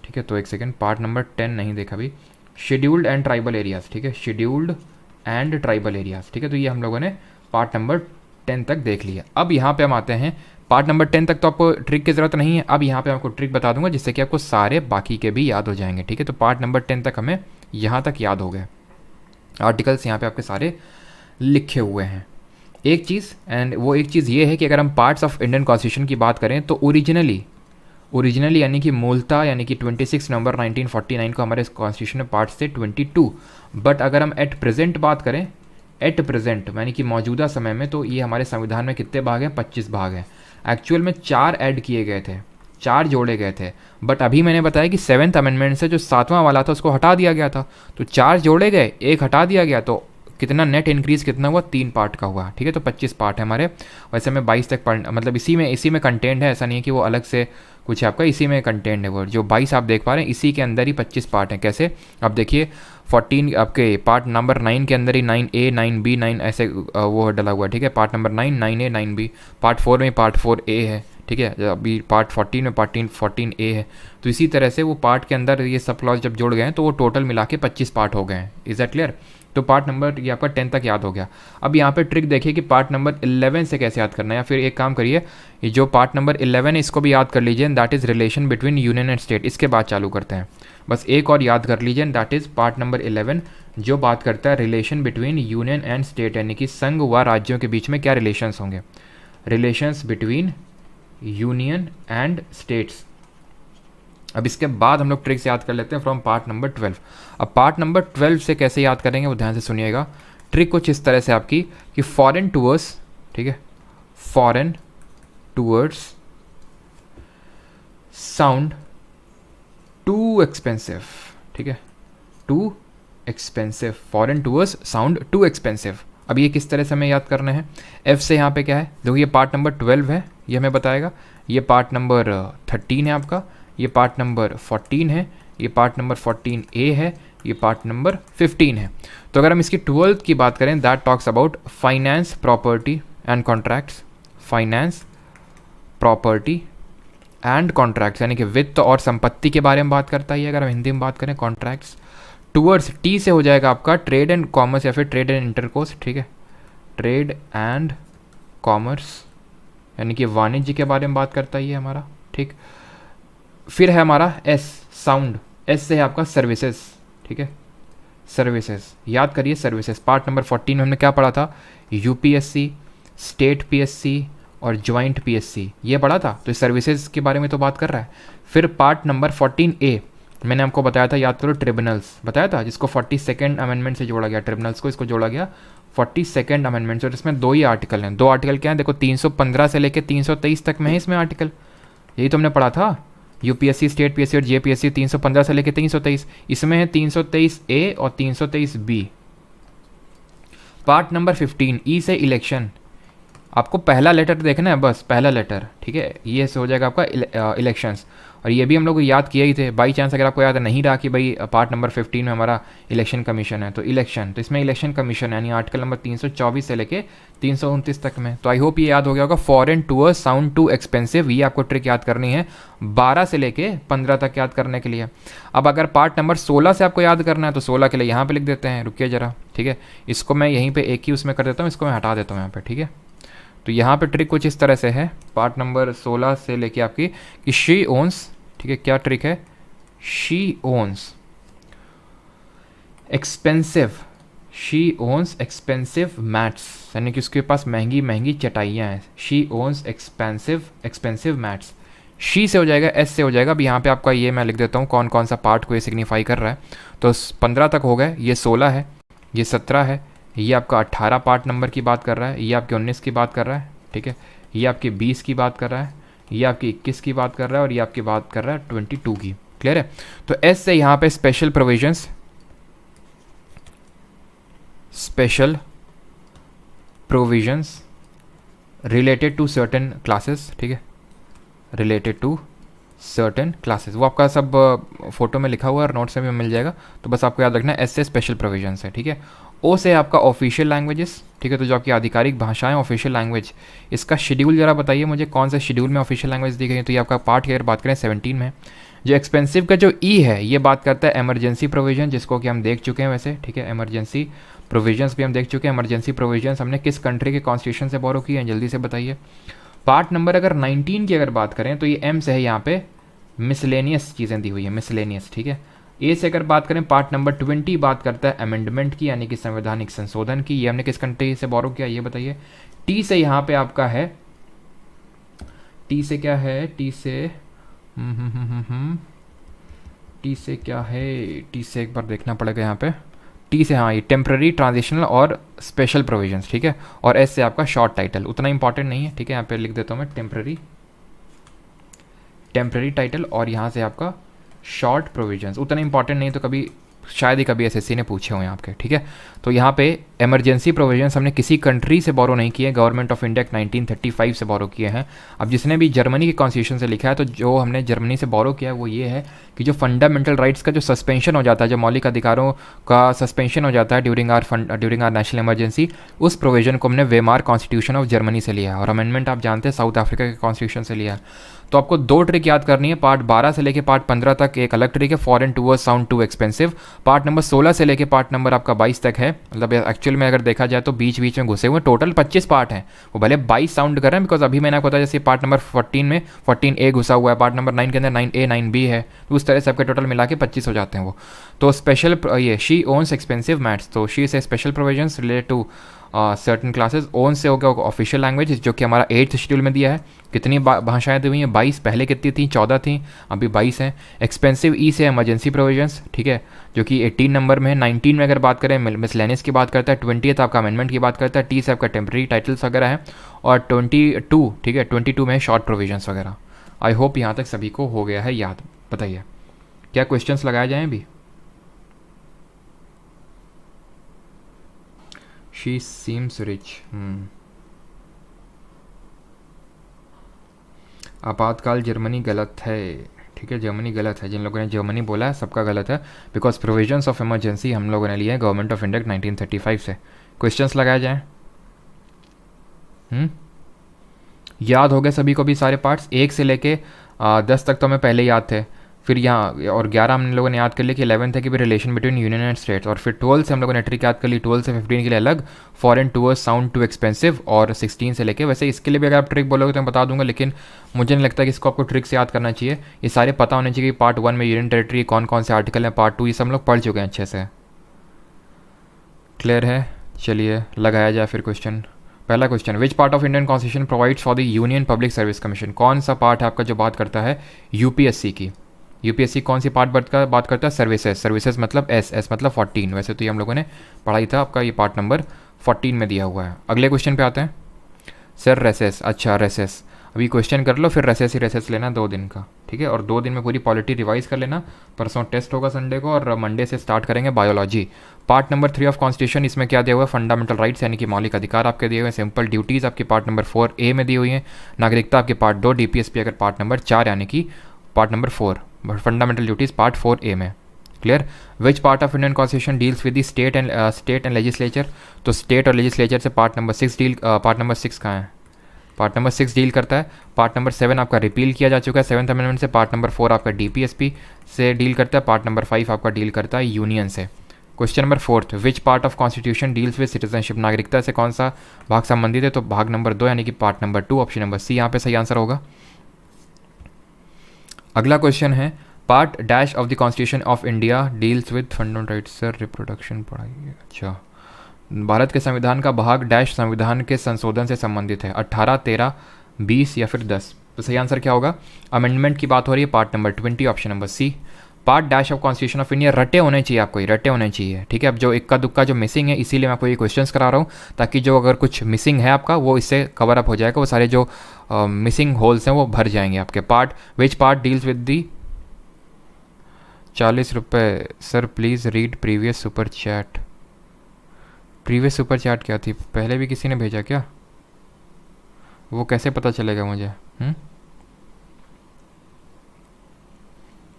ठीक है। तो एक सेकेंड, पार्ट नंबर 10 नहीं देखा भी, शेड्यूल्ड एंड ट्राइबल एरियाज़, ठीक है, शेड्यूल्ड एंड ट्राइबल एरियाज़, ठीक है। तो ये हम लोगों ने पार्ट नंबर 10 तक देख लिया। अब यहाँ पे हम आते हैं पार्ट नंबर 10 तक तो आपको ट्रिक की ज़रूरत नहीं है। अब यहाँ पे आपको ट्रिक बता दूंगा जिससे कि आपको सारे बाकी के भी याद हो जाएंगे, ठीक है। तो पार्ट नंबर 10 तक हमें यहाँ तक याद हो गए, आर्टिकल्स यहाँ पे आपके सारे लिखे हुए हैं। एक चीज़, एंड वो एक चीज़ ये है कि अगर हम पार्ट्स ऑफ इंडियन कॉन्स्टिट्यूशन की बात करें तो ओरिजिनली यानी कि मूलतः यानी कि 26 नवंबर 1949 को हमारे कॉन्स्टिट्यूशन में पार्ट्स थे 22। बट अगर हम एट प्रेजेंट बात करें, एट प्रेजेंट यानी कि मौजूदा समय में, तो ये हमारे संविधान में कितने भाग हैं, 25 भाग हैं। एक्चुअल में 4 ऐड किए गए थे, 4 जोड़े गए थे, बट अभी मैंने बताया कि 7th अमेंडमेंट से जो 7वां वाला था उसको हटा दिया गया था, तो 4 जोड़े गए, 1 हटा दिया गया, तो कितना नेट इंक्रीज़ कितना हुआ, 3 पार्ट का हुआ, ठीक है। तो 25 पार्ट है हमारे। वैसे में 22 तक पढ़, मतलब इसी में कंटेंट है, ऐसा नहीं है कि वो अलग से कुछ है आपका, इसी में कंटेंट है। वो जो 22 आप देख पा रहे हैं इसी के अंदर ही 25 पार्ट हैं। कैसे, अब देखिए 14 आपके पार्ट नंबर 9 के अंदर ही 9A 9B 9 ऐसे वो डला हुआ है, ठीक है। Part number 9 9A 9B, part 4 में पार्ट 4A है, ठीक है। अभी पार्ट 14 में पार्ट 14A है। तो इसी तरह से वो पार्ट के अंदर ये सब क्लॉज जब जुड़ गए हैं तो वो टोटल मिला के 25 पार्ट हो गए हैं। Is that clear? तो पार्ट नंबर ये आपका 10 तक याद हो गया। अब यहाँ पे ट्रिक देखिए कि पार्ट नंबर 11 से कैसे याद करना है, या फिर एक काम करिए, ये जो पार्ट नंबर 11 है इसको भी याद कर लीजिए, that is relation between union and state. इसके बाद चालू करते हैं, बस एक और याद कर लीजिए, दैट इज़ पार्ट नंबर 11 जो बात करता है relation between union and state, यानी कि संघ व राज्यों के बीच में क्या रिलेशंस होंगे, relations between union and states. अब इसके बाद हम लोग ट्रिक्स याद कर लेते हैं फ्रॉम पार्ट नंबर 12। अब पार्ट नंबर 12 से कैसे याद करेंगे वो ध्यान से सुनिएगा। ट्रिक कुछ इस तरह से आपकी कि फॉरेन टूवर्ड्स, ठीक है, foreign towards sound to expensive, ठीक है, too expensive, foreign towards sound to expensive. अब ये किस तरह से हमें याद करना है, एफ से यहाँ पे क्या है, देखो ये पार्ट नंबर 12 है, ये हमें बताएगा, ये पार्ट नंबर 13 है आपका, ये पार्ट नंबर 14 है, ये पार्ट नंबर 14A है, ये पार्ट नंबर 15 है। तो अगर हम इसकी 12th की बात करें, that talks about finance property and contracts, finance property and contracts, यानी कि वित्त और संपत्ति के बारे में बात करता है। अगर हम हिंदी में बात करें कॉन्ट्रैक्ट्स, टूवर्ड्स टी से हो जाएगा आपका ट्रेड एंड कॉमर्स या फिर ट्रेड एंड इंटरकोर्स, ठीक है, ट्रेड एंड कॉमर्स, यानी कि वाणिज्य के बारे में बात करता है ये हमारा, ठीक। फिर है हमारा एस, साउंड, एस से है आपका सर्विसेज, ठीक है, सर्विसेज, याद करिए सर्विसेज। पार्ट नंबर 14 में हमने क्या पढ़ा था, यूपीएससी, स्टेट पीएससी और ज्वाइंट पीएससी, ये पढ़ा था। तो सर्विसेज के बारे में तो बात कर रहा है। फिर पार्ट नंबर 14A मैंने आपको बताया था, याद करो, ट्रिब्यूनल्स बताया था, जिसको 42nd अमेंडमेंट से जोड़ा गया, ट्रिब्यूनल्स को इसको जोड़ा गया 42nd अमेंडमेंट से। और इसमें 2 ही आर्टिकल हैं, 2 आर्टिकल क्या हैं, देखो 315 से लेकर 323 तक में है इसमें आर्टिकल, यही तो हमने पढ़ा था। यूपीएससी, स्टेट पीएससी और जेपीएससी 315 से लेकर 323, इसमें है 323A और 323B। पार्ट नंबर 15 ई से इलेक्शन, आपको पहला लेटर देखना है, बस पहला लेटर, ठीक है, ये से हो जाएगा आपका इलेक्शंस। और ये भी हम लोग याद किए ही थे, बाई चांस अगर आपको याद नहीं रहा कि भाई पार्ट नंबर 15 में हमारा इलेक्शन कमीशन है, तो इलेक्शन, तो इसमें इलेक्शन कमीशन यानी आर्टिकल नंबर 324 से लेके 329 तक में। तो आई होप ये याद हो गया होगा। Foreign tours sound to expensive, ये आपको ट्रिक याद करनी है 12 से लेके 15 तक याद करने के लिए। अब अगर पार्ट नंबर 16 से आपको याद करना है तो 16 के लिए यहाँ पे लिख देते हैं, रुकिए जरा, ठीक है, इसको मैं यहीं पे एक ही उसमें कर देता हूँ, इसको मैं हटा देता हूँ यहाँ पे, ठीक है। तो यहाँ पे ट्रिक कुछ इस तरह से है, पार्ट नंबर 16 से लेके आपकी कि शी ओन्स, ठीक है, क्या ट्रिक है, she owns expensive, she owns expensive mats, यानी कि उसके पास महंगी महंगी चटाइयाँ हैं, she owns expensive mats. She से हो जाएगा, एस से हो जाएगा। अब यहाँ पे आपका ये मैं लिख देता हूँ कौन कौन सा पार्ट को ये सिग्निफाई कर रहा है। तो 15 तक हो गए, ये 16 है, ये 17 है, ये आपका 18 पार्ट नंबर की बात कर रहा है, ये आपके 19 की बात कर रहा है, ठीक है, ये आपके 20 की बात कर रहा है, ये आपकी 21 की बात कर रहा है और ये आपकी बात कर रहा है 22 की। क्लियर है? तो एस से यहाँ पे special provisions, special provisions related to certain classes, ठीक है, रिलेटेड टू सर्टेन क्लासेस, वो आपका सब फोटो में लिखा हुआ है और नोट्स में भी मिल जाएगा। तो बस आपको याद रखना है एस से स्पेशल प्रोविजंस है, ठीक है। ओ से आपका ऑफिशियल लैंग्वेजेस, ठीक है, तो जो आपकी आधिकारिक भाषाएं, ऑफिशियल लैंग्वेज, इसका शेड्यूल जरा बताइए मुझे, कौन सा शेड्यूल में ऑफिशियल लैंग्वेज दी गई है। तो ये आपका पार्ट की अगर बात करें 17 में। जो एक्सपेंसिव का जो ई है ये बात करता है एमरजेंसी प्रोविजन, जिसको कि हम देख चुके हैं वैसे, ठीक है, एमरजेंसी प्रोविजंस भी हम देख चुके हैं। एमरजेंसी प्रोविजंस हमने किस कंट्री के कॉन्स्टिट्यूशन से बोरो की है, जल्दी से बताइए। पार्ट नंबर अगर 19 की अगर बात करें तो ये एम से है, यहाँ पे मिसलेनियस चीज़ें दी हुई है, मिसलेनियस, ठीक है। ए से अगर बात करें, पार्ट नंबर 20 बात करता है अमेंडमेंट की, यानी कि संवैधानिक संशोधन की, ये हमने किस कंट्री से बोरो किया ये बताइए। टी से यहाँ पे आपका है, टी से क्या है, टी से टी से क्या है, टी से एक बार देखना पड़ेगा यहाँ पे। टी से हाँ, ये टेम्पररी, ट्रांजिशनल और स्पेशल प्रोविजंस, ठीक है। और एस से आपका शॉर्ट टाइटल, उतना इंपॉर्टेंट नहीं है, ठीक है, यहाँ पे लिख देता हूँ मैं टेम्पररी टाइटल, और यहाँ से आपका शॉर्ट प्रोविजंस, उतना इंपॉर्टेंट नहीं, तो कभी शायद ही कभी एसएससी ने पूछे हुए हैं आपके, ठीक है। तो यहाँ पे इमरजेंसी प्रोविजंस हमने किसी कंट्री से बोरो नहीं किए, गवर्नमेंट ऑफ इंडिया 1935 से बोरो किए हैं। अब जिसने भी जर्मनी की कॉन्स्टिट्यूशन से लिखा है, तो जो हमने जर्मनी से बोरो किया है वो ये है कि जो फंडामेंटल राइट्स का जो सस्पेंशन हो जाता है, जो मौलिक अधिकारों का सस्पेंशन हो जाता है ड्यूरिंग आर नेशनल इमरजेंसी, उस प्रोविजन को हमने वेमार कॉन्स्टिट्यूशन ऑफ जर्मनी से लिया है। और अमेंडमेंट आप जानते हैं साउथ अफ्रीका के कॉन्स्टिट्यूशन से लिया है। तो आपको 2 ट्रिक याद करनी है, पार्ट 12 से लेके पार्ट 15 तक एक अलग ट्रिक है, foreign towards sound to expensive. Part number 16 से लेके पार्ट नंबर आपका 22 तक है, मतलब एक्चुअल में अगर देखा जाए तो बीच बीच में घुसे हुए टोटल 25 पार्ट हैं। वो भले 22 साउंड कर रहे हैं, बिकॉज अभी मैंने आपको बताया जैसे पार्ट नंबर 14 में 14A घुसा हुआ है, पार्ट नंबर 9 के अंदर 9A 9B है, तो उस तरह से आपके टोटल मिला के 25 हो जाते हैं वो। तो स्पेशल ये शी ओन्स एक्सपेंसिव मैट्स, तो she says special provisions related to certain classes. ओन से हो गया ऑफिशियल लैंग्वेज, जो कि हमारा 8th शेड्यूल में दिया है। कितनी भाषाएं दी हुई हैं? 22। पहले कितनी थी? 14 थी, अभी 22 हैं। एक्सपेंसिव ई से इमरजेंसी प्रोविजंस, ठीक है, जो कि 18 नंबर में है। 19 में अगर बात करें मिसलेनियस की बात करता है। 20th आपका अमेंडमेंट की बात करता है। टी से आपका टेम्प्रेरी टाइटल्स वगैरह है। और 22, ठीक है, 22 में शॉर्ट प्रोविजंस वगैरह। आई होप यहाँ तक सभी को हो गया है याद। बताइए क्या क्वेश्चंस लगाए जाएँ अभी? She seems rich. आपातकाल जर्मनी गलत है, ठीक है, जर्मनी गलत है। जिन लोगों ने जर्मनी बोला है सबका गलत है, बिकॉज प्रोविजंस ऑफ इमरजेंसी हम लोगों ने लिए हैं गवर्नमेंट ऑफ इंडिया 1935 से। क्वेश्चंस लगाए जाएं। याद हो गए सभी को भी सारे पार्ट्स? 1 से लेके 10 तक तो हमें पहले याद थे। फिर यहाँ और 11 हम लोगों ने याद कर लिया कि 11 है कि भी relation between union and states. और फिर 12 से हम लोगों ने ट्रिक याद कर ली, 12 से 15 के लिए अलग, foreign towards sound to expensive. और 16 से लेके, वैसे इसके लिए भी अगर आप ट्रिक बोलोगे तो मैं बता दूंगा, लेकिन मुझे नहीं लगता कि इसको आपको ट्रिक से याद करना चाहिए। ये सारे पता होने चाहिए कि पार्ट 1 में यूनियन टेरिटरी कौन कौन से आर्टिकल हैं, पार्ट 2 ये सब हम लोग पढ़ चुके हैं अच्छे से। क्लियर है? चलिए लगाया जाए फिर क्वेश्चन। पहला question, which part of Indian constitution provides for the union public service commission? कौन सा पार्ट है आपका जो बात करता है यूपीएससी की? यूपीएससी कौन सी पार्ट बात करता है? सर्विसेज। सर्विसेज मतलब एस मतलब 14। वैसे तो ये हम लोगों ने पढ़ाई था, आपका ये पार्ट नंबर 14 में दिया हुआ है। अगले क्वेश्चन पे आते हैं। सर रेसेस, अच्छा रेसेस अभी क्वेश्चन कर लो, फिर रेसेस ही रेसेस लेना 2 दिन का, ठीक है। और 2 दिन में पूरी पॉलिटी रिवाइज कर लेना। परसों टेस्ट होगा संडे को, और मंडे से स्टार्ट करेंगे biology. Part number 3 of constitution, इसमें क्या दिया हुआ है? फंडामेंटल राइट्स यानी कि मौलिक अधिकार आपके दिए हुए हैं। सिंपल ड्यूटीज़ आपकी पार्ट नंबर 4A में दी हुई है। नागरिकता आपके पार्ट 2, डीपीएसपी अगर पार्ट नंबर 4 यानी कि part number 4, fundamental duties part 4A में। Clear? Which part of Indian constitution deals with the state and legislature? तो स्टेट और लेजिस्लेचर से part number 6 deal, part number 6 कहाँ है? पार्ट नंबर 6 डील करता है। पार्ट नंबर 7 आपका रिपील किया जा चुका है 7th अमेंडमेंट से। पार्ट नंबर 4 आपका डीपीएसपी से डील करता है। पार्ट नंबर 5 आपका डील करता है यूनियन से। Question number 4, which part of constitution deals with citizenship? नागरिकता से कौन सा भाग संबंधित है? तो भाग नंबर 2 यानी कि part number 2, option number C यहाँ पे सही आंसर होगा। अगला क्वेश्चन है, part dash of the Constitution of India deals with fundamental rights. Sir reproduction पढ़ाइए। अच्छा, भारत के संविधान का भाग डैश संविधान के संशोधन से संबंधित है? 18, 13, 20 या फिर 10? तो सही आंसर क्या होगा? अमेंडमेंट की बात हो रही है, part number 20, option number C. Part dash of constitution of India, रटे होने चाहिए आपको, ये रटे होने चाहिए, ठीक है। अब जो इक्का दुक्का जो मिसिंग है, इसीलिए मैं आपको ये क्वेश्चंस करा रहा हूँ, ताकि जो अगर कुछ मिसिंग है आपका वो इससे कवर अप हो जाएगा, वो सारे जो मिसिंग होल्स हैं वो भर जाएंगे आपके। Part, which part deals with the 40 रुपये? Sir please read previous super chat. Previous super chat क्या थी? पहले भी किसी ने भेजा क्या? वो कैसे पता चलेगा मुझे?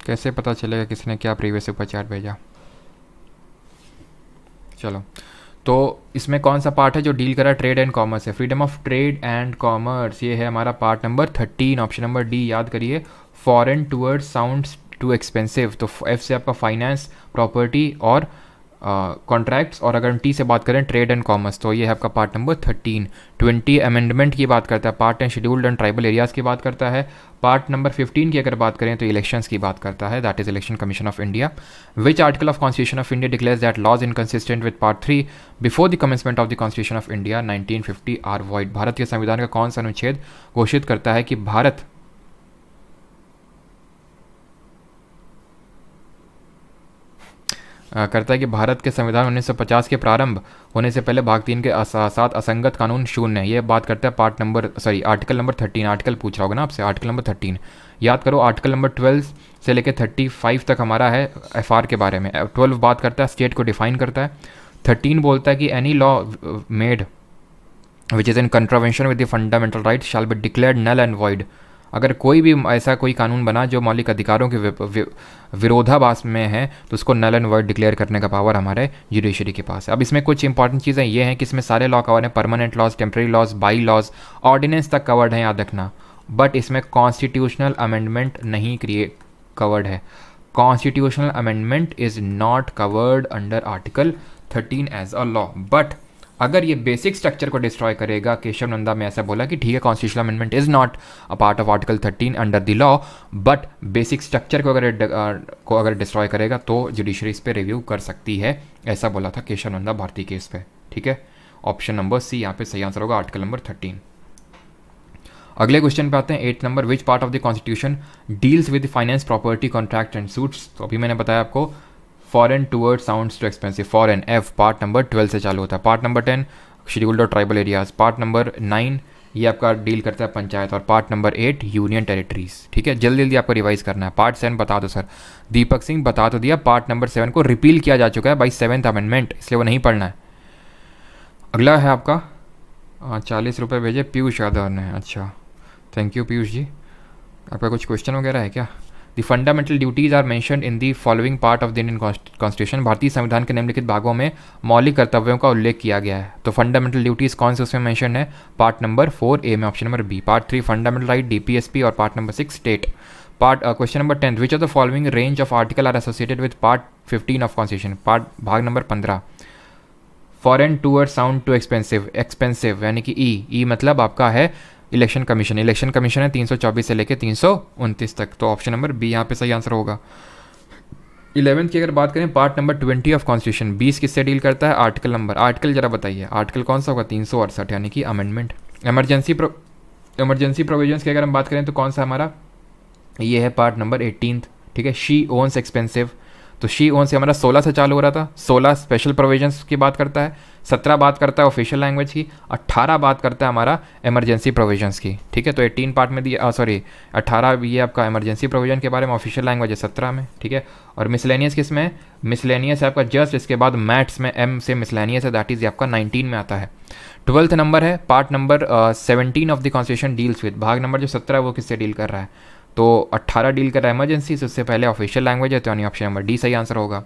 कैसे पता चलेगा किसने क्या प्रीवियस सुपर चैट भेजा? चलो, तो इसमें कौन सा पार्ट है जो डील करा ट्रेड एंड कॉमर्स है? Freedom of trade and commerce, ये है हमारा part number 13, option number D याद करिए। Foreign towards sounds too expensive, तो एफ से आपका फाइनेंस, प्रॉपर्टी और कॉन्ट्रैक्ट्स, और अगर टी से बात करें ट्रेड एंड कॉमर्स, तो ये है आपका पार्ट नंबर 13। 20 अमेंडमेंट की बात करता है। Part 10 scheduled and tribal areas की बात करता है। पार्ट नंबर 15 की अगर बात करें तो इलेक्शंस की बात करता है, that is Election Commission of India. Which article of constitution of India declares that laws inconsistent with part 3 before the commencement of the Constitution of India 1950 are void? भारत के संविधान का कौन सा अनुच्छेद घोषित करता है कि भारत करता है कि भारत के संविधान 1950 के प्रारंभ होने से पहले भाग 3 के साथ असंगत कानून शून्य है। ये बात करता है आर्टिकल नंबर 13। आर्टिकल पूछ रहा होगा ना आपसे, आर्टिकल नंबर 13 याद करो। आर्टिकल नंबर 12 से लेकर 35 तक हमारा है एफआर के बारे में। 12 बात करता है स्टेट को डिफाइन करता है। 13 बोलता है कि any law made which is in contravention with the fundamental right shall be declared null and void. अगर कोई भी ऐसा कोई कानून बना जो मौलिक अधिकारों के विरोधाभास में है तो उसको नल एंड वॉइड डिक्लेयर करने का पावर हमारे जुडिशरी के पास है। अब इसमें कुछ इंपॉर्टेंट चीज़ें ये हैं कि इसमें सारे लॉ कवर हैं, permanent laws, temporary laws, bylaws, ordinance तक कवर्ड है, याद रखना। बट इसमें कॉन्स्टिट्यूशनल अमेंडमेंट नहीं कवर्ड है। Constitutional amendment is not covered under article 13 as a law. But अगर ये बेसिक स्ट्रक्चर को डिस्ट्रॉय करेगा, केशव नंदा में ऐसा बोला कि ठीक है constitutional amendment is not a part of article 13 under the law, but basic structure को अगर डिस्ट्रॉय करेगा तो जुडिशरी इस पे रिव्यू कर सकती है, ऐसा बोला था केशव नंदा भारती केस पे। ठीक है, ऑप्शन नंबर सी यहाँ पे सही आंसर होगा, आर्टिकल नंबर 13। अगले क्वेश्चन पे आते हैं 8 number. Which part of the constitution deals with finance, property, contract and suits. तो अभी मैंने बताया आपको foreign toward sounds too expensive, foreign F part number 12 से चालू होता है। पार्ट नंबर 10 शेड्यूल्ड और ट्राइबल एरियाज। पार्ट नंबर 9 ये आपका डील करता है पंचायत। और पार्ट नंबर 8 यूनियन टेरिटरीज। ठीक है, जल्दी जल्दी आपको रिवाइज करना है। पार्ट 7 बता दो सर, दीपक सिंह बता तो दिया। पार्ट नंबर 7 को रिपील किया जा चुका है बाई 7th अमेंडमेंट, इसलिए वो नहीं पढ़ना है। अगला है आपका 40 रुपये भेजे पीयूष यादव ने। अच्छा, थैंक यू पीयूष जी। आपका कुछ क्वेश्चन वगैरह है क्या? The fundamental duties are mentioned in the following part of the Indian Constitution. भारतीय संविधान के निम्नलिखित भागों में मौलिक कर्तव्यों का उल्लेख किया गया है। तो फंडामेंटल ड्यूटीज कौन से उसमें मेंशन है? पार्ट नंबर 4A में option number B. Part 3 fundamental right DPSP और part number 6 state. Question number 10 which of the following range of article are associated with part 15 of constitution. भाग नंबर 15 foreign toward sound to expensive, expensive यानी कि ई मतलब आपका है election commission. Election commission है 324 से लेकर 329 तक। तो ऑप्शन नंबर बी यहाँ पे सही आंसर होगा। 11th की अगर बात करें, पार्ट नंबर 20 ऑफ कॉन्स्टिट्यूशन 20 किससे डील करता है? आर्टिकल नंबर, आर्टिकल जरा बताइए, आर्टिकल कौन सा होगा? 368 यानी कि अमेंडमेंट। इमरजेंसी प्रोविजंस की अगर हम बात करें तो कौन सा हमारा ये है? Part number 18। ठीक है, शी ओन्स एक्सपेंसिव। तो शी ओन से हमारा 16 से चालू हो रहा था। 16 स्पेशल प्रोविजंस की बात करता है, 17 बात करता है ऑफिशियल लैंग्वेज की, 18 बात करता है हमारा इमरजेंसी प्रोविजंस की। ठीक है, तो 18 पार्ट में दिया, 18 ये आपका इमरजेंसी प्रोविजन के बारे में, ऑफिशियल लैंग्वेज है 17 में। ठीक है, और मिसलेनियस किस में है? मिसलेनियस है आपका जस्ट, इसके बाद मैथ्स में एम से मिसलेनियस है, दैट इज आपका 19 में आता है। 12th नंबर है, part number 17 of the constitution deals with. भाग नंबर जो 17 है वो किससे डील कर रहा है? तो 18 डील कर रहा है इमरजेंसी से, उससे पहले ऑफिशियल लैंग्वेज है, तो यानी ऑप्शन नंबर डी सही आंसर होगा।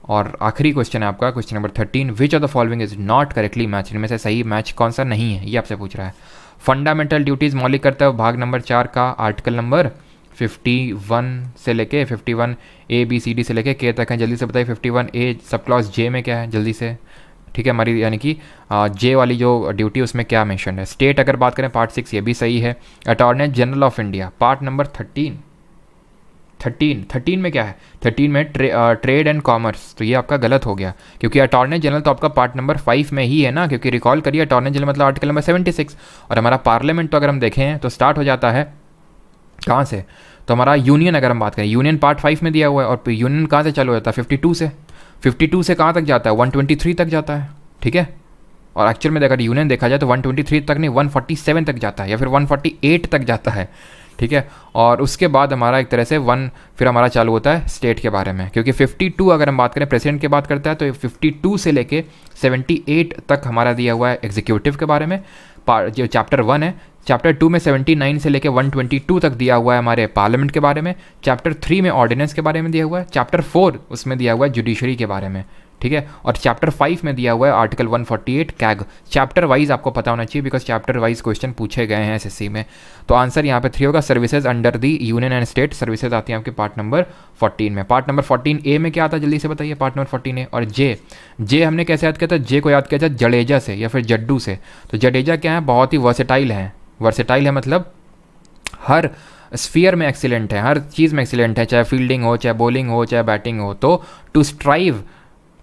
और आखिरी क्वेश्चन है आपका, question number 13 which of the following is not correctly match. इनमें से सही मैच कौन सा नहीं है, ये आपसे पूछ रहा है। फंडामेंटल ड्यूटीज मौलिक करता है भाग नंबर 4 का आर्टिकल नंबर 51 से लेके 51 ABCD से लेके K तक है। जल्दी से बताइए 51A सब क्लॉज J में क्या है, जल्दी से। ठीक है, हमारी यानी कि जे वाली जो ड्यूटी उसमें क्या मेंशन है? स्टेट अगर बात करें पार्ट 6 ये भी सही है। Attorney general of India part number 13 में क्या है? 13 में ट्रेड एंड कॉमर्स। तो ये आपका गलत हो गया, क्योंकि अटॉर्नी जनरल तो आपका पार्ट नंबर 5 में ही है ना, क्योंकि रिकॉल करिए अटॉर्नी जनरल मतलब आर्टिकल नंबर 76। और हमारा पार्लियामेंट तो अगर हम देखें तो स्टार्ट हो जाता है कहाँ से? तो हमारा यूनियन अगर हम बात करें, यूनियन पार्ट 5 में दिया हुआ है, और यूनियन कहाँ से चालू होता है? 52 से। 52 से कहाँ तक जाता है? 123 तक जाता है। ठीक है, और एक्चुअल में अगर यूनियन देखा जाए तो 123 तक नहीं 147 तक जाता है, या फिर 148 तक जाता है। ठीक है, और उसके बाद हमारा एक तरह से फिर हमारा चालू होता है स्टेट के बारे में, क्योंकि 52 अगर हम बात करें प्रेसिडेंट की बात करता है तो 52 से लेके 78 तक हमारा दिया हुआ है एग्जीक्यूटिव के बारे में, जो चैप्टर 1 है। चैप्टर 2 में 79 से लेके 122 तक दिया हुआ है हमारे पार्लियामेंट के बारे में। चैप्टर 3 में ऑर्डिनेंस के बारे में दिया हुआ है। चैप्टर 4 उसमें दिया हुआ है जुडिशरी के बारे में। ठीक है, और चैप्टर 5 में दिया हुआ है आर्टिकल 148 कैग। चैप्टर वाइज आपको पता होना चाहिए, बिकॉज चैप्टर वाइज क्वेश्चन पूछे गए हैं SSC में। तो आंसर यहाँ पे 3 होगा। Services under the union and state services आती हैं आपके पार्ट नंबर 14 में। पार्ट नंबर 14A में क्या आता है, जल्दी से बताइए? Part number 14A। और जे हमने कैसे याद किया था? जे को याद किया था जडेजा से या फिर जड्डू से। तो जडेजा क्या है? बहुत ही वर्सेटाइल है। वर्सेटाइल है मतलब हर स्फीयर में एक्सीलेंट है, हर चीज़ में एक्सीलेंट है, चाहे फील्डिंग हो, चाहे बॉलिंग हो, चाहे बैटिंग हो। तो to strive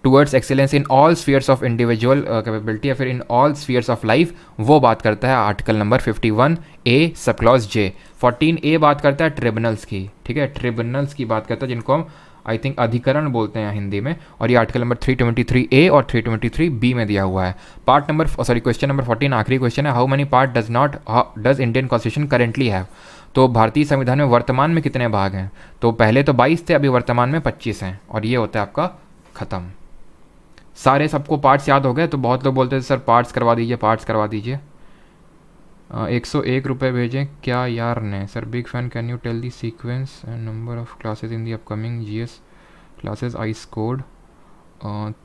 towards excellence in all spheres of individual capability या फिर in all spheres of life, वो बात करता है article number 51A sub clause J। 14A बात करता है ट्रिब्यूनल्स की। ठीक है, ट्रिब्यूनल्स की बात करता है जिनको हम आई थिंक अधिकरण बोलते हैं हिंदी में, और ये आर्टिकल नंबर 323A और 323B में दिया हुआ है। पार्ट नंबर क्वेश्चन नंबर 14 आखिरी क्वेश्चन है, how many part does Indian constitution currently have. तो भारतीय संविधान में वर्तमान में कितने भाग हैं? तो पहले तो 22 थे, अभी वर्तमान में 25 हैं, और ये होता है आपका ख़त्म। सारे सबको पार्ट्स याद हो गए? तो बहुत लोग बोलते हैं सर पार्ट्स करवा दीजिए, पार्ट्स करवा दीजिए। 101 रुपये भेजें क्या यार ने? Sir big fan, can you tell the sequence and number of classes in the upcoming GS classes? I scored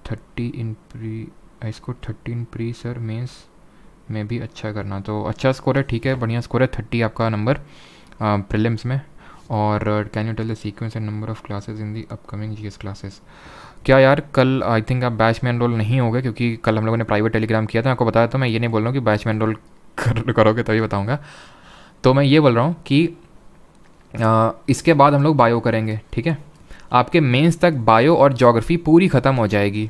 30 in pre, I score 30 in pre sir, mains में भी अच्छा करना। तो अच्छा स्कोर है, ठीक है, बढ़िया स्कोर है, 30 आपका नंबर प्रीलिम्स में। और can you tell the sequence and number of classes in the upcoming GS classes? क्या यार, कल आई थिंक आप बैच में एनरोल नहीं हो गए, क्योंकि कल हम लोगों ने प्राइवेट टेलीग्राम किया था, आपको बताया था। मैं ये नहीं बोल रहा हूँ कि बैच में एनरोल करोगे तभी बताऊँगा। तो मैं ये बोल रहा हूँ कि इसके बाद हम लोग बायो करेंगे, ठीक है। आपके मेंस तक बायो और ज्योग्राफी पूरी ख़त्म हो जाएगी।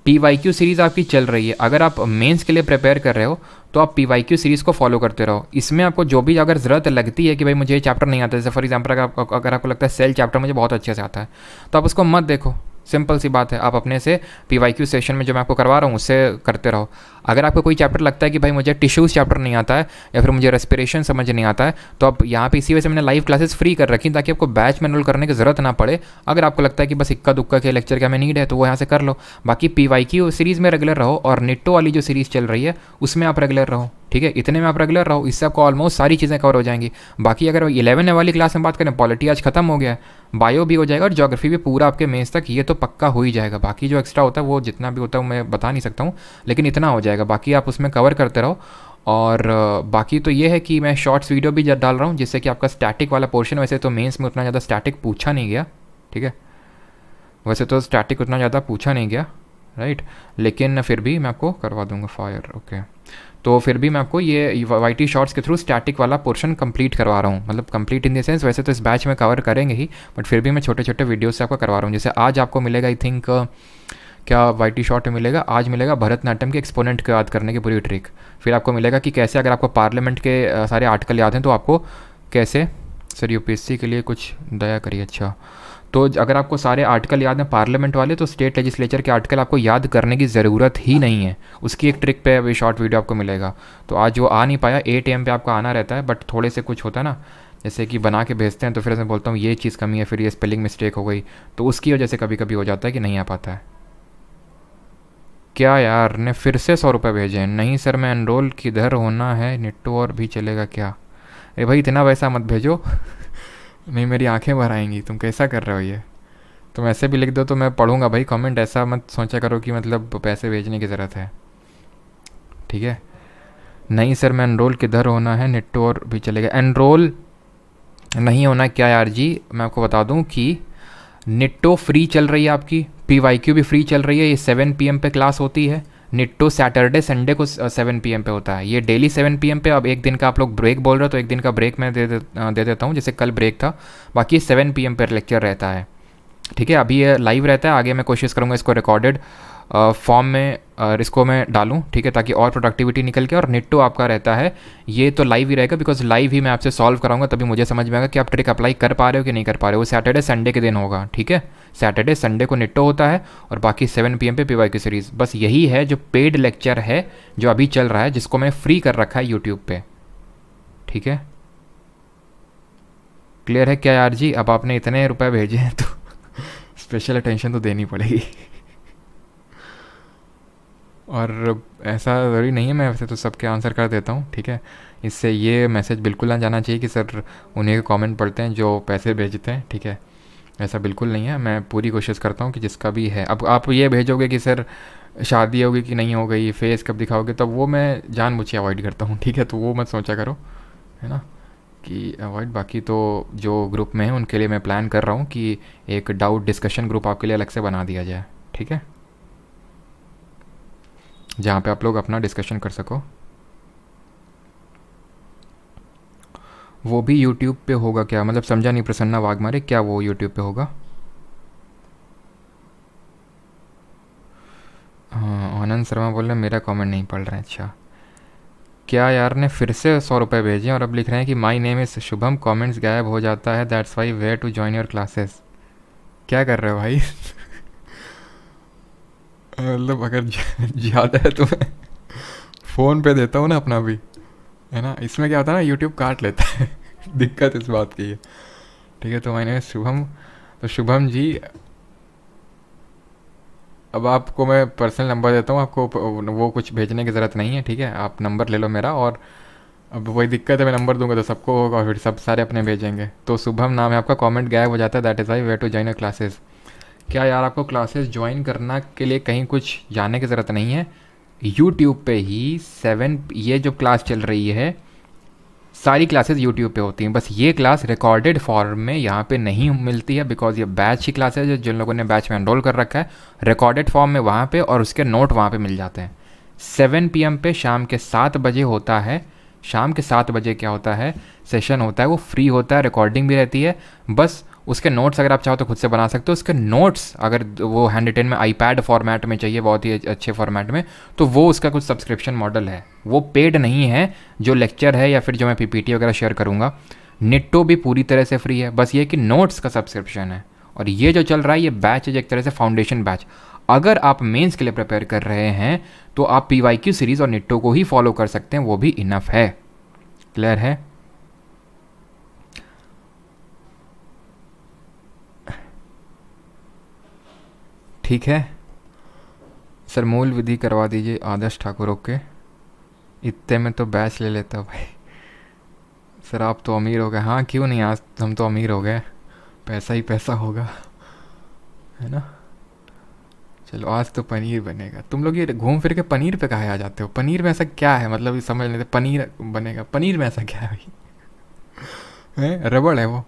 PYQ सीरीज़ आपकी चल रही है। अगर आप मेंस के लिए प्रिपेयर कर रहे हो तो आप PYQ सीरीज़ को फॉलो करते रहो। इसमें आपको जो भी अगर ज़रूरत लगती है कि भाई मुझे ये चैप्टर नहीं आता, जैसे फॉर एग्जांपल अगर आपको लगता है सेल चैप्टर मुझे बहुत अच्छे से आता है, तो आप उसको मत देखो, सिंपल सी बात है। आप अपने से PYQ सेशन में जो मैं आपको करवा रहा हूँ उससे करते रहो। अगर आपको कोई चैप्टर लगता है कि भाई मुझे टिश्यूज़ चैप्टर नहीं आता है या फिर मुझे रेस्पिरेशन समझ नहीं आता है, तो आप यहाँ पे इसी वजह से मैंने लाइव क्लासेस फ्री कर रखी ताकि आपको बैच में एनरोल करने की ज़रूरत ना पड़े। अगर आपको लगता है कि बस इक्का दुक्का के लेक्चर का हमें नीड है तो वो यहाँ से कर लो। बाकी PYQ सीरीज़ में रेगुलर रहो, और निट्टो वाली जो सीरीज़ चल रही है उसमें आप रेगुलर रहो, ठीक है। इतने में आप रेगुलर रहो, इससे आपको ऑलमोस्ट सारी चीज़ें कवर हो जाएंगी। बाकी अगर 11 वाली क्लास में बात करें, पॉलिटी आज खत्म हो गया है, बायो भी हो जाएगा और ज्योग्राफी भी पूरा आपके मेंस तक ये तो पक्का हो ही जाएगा। बाकी जो एक्स्ट्रा होता है वो जितना भी होता है मैं बता नहीं सकता हूँ, लेकिन इतना हो जाएगा। बाकी आप उसमें कवर करते रहो। और बाकी तो ये है कि मैं शॉर्ट्स वीडियो भी डाल रहा हूँ जिससे कि आपका स्टैटिक वाला पोर्शन, वैसे तो मेंस में उतना ज़्यादा स्टैटिक पूछा नहीं गया, ठीक है, वैसे तो स्टैटिक उतना ज़्यादा पूछा नहीं गया, राइट, लेकिन फिर भी मैं आपको करवा दूंगा फायर, ओके। तो फिर भी मैं आपको ये YT शॉर्ट्स के थ्रू स्टैटिक वाला पोर्शन कंप्लीट करवा रहा हूँ, मतलब कंप्लीट इन द सेंस वैसे तो इस बैच में कवर करेंगे ही, बट फिर भी मैं छोटे छोटे वीडियो से आपको करवा रहा हूँ। जैसे आज आपको मिलेगा आई थिंक क्या YT शॉर्ट में मिलेगा, आज मिलेगा भरतनाट्यम के एक्सपोनेंट को याद करने की पूरी ट्रिक। फिर आपको मिलेगा कि कैसे अगर आपको पार्लियामेंट के सारे आर्टिकल याद हैं तो आपको कैसे, सर UPSC के लिए कुछ दया करिए, अच्छा। तो अगर आपको सारे आर्टिकल याद हैं पार्लियामेंट वाले, तो स्टेट लेजिस्लेचर के आर्टिकल आपको याद करने की ज़रूरत ही नहीं है। उसकी एक ट्रिक पे अभी शॉर्ट वीडियो आपको मिलेगा। तो आज वो आ नहीं पाया, 8 AM पे आपको आना रहता है, बट थोड़े से कुछ होता है ना, जैसे कि बना के भेजते हैं तो फिर मैं बोलता हूँ ये चीज़ कमी है, फिर ये स्पेलिंग मिस्टेक हो गई, तो उसकी वजह से कभी कभी हो जाता है कि नहीं आ पाता है। क्या यार ने फिर से 100 रुपये भेजे हैं? नहीं सर, मैं एनरोल किधर होना है, निट्टो और भी चलेगा क्या? अरे भाई इतना पैसा मत भेजो नहीं मेरी आंखें भर आएंगी, तुम कैसा कर रहे हो ये? तुम ऐसे भी लिख दो तो मैं पढ़ूंगा भाई कमेंट, ऐसा मत सोचा करो कि मतलब पैसे भेजने की ज़रूरत है, ठीक है। नहीं सर, मैं एनरोल किधर होना है, निट्टो और भी चलेगा? एनरोल नहीं होना क्या यार जी, मैं आपको बता दूं कि निट्टो फ्री चल रही है आपकी, PYQ भी फ्री चल रही है, ये 7 PM पे क्लास होती है। निट्टो सैटरडे संडे को 7 PM पे होता है, ये डेली 7 PM पे। अब एक दिन का आप लोग ब्रेक बोल रहे हो तो एक दिन का ब्रेक मैं दे देता हूँ, जैसे कल ब्रेक था। बाकी 7 PM पे लेक्चर रहता है, ठीक है। अभी ये लाइव रहता है, आगे मैं कोशिश करूँगा इसको रिकॉर्डेड फॉर्म में इसको मैं डालूं, ठीक है, ताकि और प्रोडक्टिविटी निकल के। और निट्टो आपका रहता है ये तो लाइव ही रहेगा, बिकॉज लाइव ही मैं आपसे सॉल्व कराऊंगा, तभी मुझे समझ में आएगा कि आप ट्रिक अप्लाई कर पा रहे हो कि नहीं कर पा रहे हो। वो सैटरडे संडे के दिन होगा, ठीक है, सैटरडे संडे को निट्टो होता है, और बाकी 7 PM पे PYQ सीरीज़। बस यही है जो पेड लेक्चर है जो अभी चल रहा है, जिसको मैंने फ्री कर रखा है यूट्यूब पे, ठीक है। क्लियर है क्या यार जी? अब आपने इतने रुपए भेजे हैं तो स्पेशल अटेंशन तो देनी पड़ेगी और ऐसा ज़रूरी नहीं है, मैं वैसे तो सबके आंसर कर देता हूँ, ठीक है। इससे ये मैसेज बिल्कुल ना जाना चाहिए कि सर उन्हीं के कमेंट पढ़ते हैं जो पैसे भेजते हैं, ठीक है, ऐसा बिल्कुल नहीं है। मैं पूरी कोशिश करता हूँ कि जिसका भी है। अब आप ये भेजोगे कि सर शादी होगी कि नहीं हो गई, फेस कब दिखाओगे, तब वो मैं जानबूझ के अवॉइड करता हूँ, ठीक है, तो वो मत सोचा करो, है ना, कि अवॉइड। बाकी तो जो ग्रुप में है उनके लिए मैं प्लान कर रहा हूँ कि एक डाउट डिस्कशन ग्रुप आपके लिए अलग से बना दिया जाए, ठीक है, जहाँ पे आप लोग अपना डिस्कशन कर सको। वो भी यूट्यूब पे होगा क्या? मतलब समझा नहीं प्रसन्ना वाघमारे, क्या वो यूट्यूब पे होगा? हाँ, आनंद शर्मा बोल रहे हैं मेरा कमेंट नहीं पढ़ रहे हैं, अच्छा। क्या यार ने फिर से 100 रुपये भेजे और अब लिख रहे हैं कि my name is Shubham, comments गायब हो जाता है, that's why where to join your classes. क्या कर रहे हो भाई? मतलब अगर ज़्यादा है तो मैं फ़ोन पे देता हूँ ना अपना भी, है ना। इसमें क्या होता है ना, यूट्यूब काट लेता है। दिक्कत इस बात की है। ठीक है, तो मैंने शुभम, तो शुभम जी, अब आपको मैं पर्सनल नंबर देता हूँ, आपको वो कुछ भेजने की ज़रूरत नहीं है, ठीक है। आप नंबर ले लो मेरा, और अब वही दिक्कत है, मैं नंबर दूंगा तो सबको होगा और फिर सब सारे अपने भेजेंगे। तो शुभम नाम है आपका, कमेंट गायब हो जाता है, that is why way to join a classes. क्या यार, आपको क्लासेस ज्वाइन करना के लिए कहीं कुछ जाने की ज़रूरत नहीं है। यूट्यूब पे ही 7, ये जो क्लास चल रही है, सारी क्लासेस यूट्यूब पे होती हैं। बस ये क्लास रिकॉर्डेड फॉर्म में यहाँ पे नहीं मिलती है, बिकॉज ये बैच की क्लास है, जो जिन लोगों ने बैच में एनरोल कर रखा है, रिकॉर्डेड फॉर्म में वहाँ पे, और उसके नोट वहाँ पे मिल जाते हैं। 7 PM पे शाम के 7 बजे होता है। शाम के 7 बजे क्या होता है, सेशन होता है, वो फ्री होता है, रिकॉर्डिंग भी रहती है। बस उसके नोट्स अगर आप चाहो तो खुद से बना सकते हो। उसके नोट्स अगर वो हैंड रिटन में आईपैड फॉर्मेट में चाहिए, बहुत ही अच्छे फॉर्मेट में, तो वो उसका कुछ सब्सक्रिप्शन मॉडल है, वो पेड नहीं है। जो लेक्चर है या फिर जो मैं पीपीटी वगैरह शेयर करूँगा, निट्टो भी पूरी तरह से फ्री है, बस ये कि नोट्स का सब्सक्रिप्शन है। और ये जो चल रहा है, ये बैच है एक तरह से फाउंडेशन बैच। अगर आप मेंस के लिए प्रिपेयर कर रहे हैं तो आप पीवाईक्यू सीरीज़ और निट्टो को ही फॉलो कर सकते हैं, वो भी इनफ है। क्लियर है? ठीक है सर, मूल विधि करवा दीजिए आदर्श ठाकुर। ओके, इतने में तो बैच ले लेता भाई। सर आप तो अमीर हो गए। हाँ क्यों नहीं, आज हम तो अमीर हो गए, पैसा ही पैसा होगा, है ना। चलो आज तो पनीर बनेगा। तुम लोग ये घूम फिर के पनीर पे कहाँ आ जाते हो? पनीर में ऐसा क्या है, मतलब ये समझ लेते, पनीर बनेगा, पनीर में ऐसा क्या है भाई? है रबड़ है वो।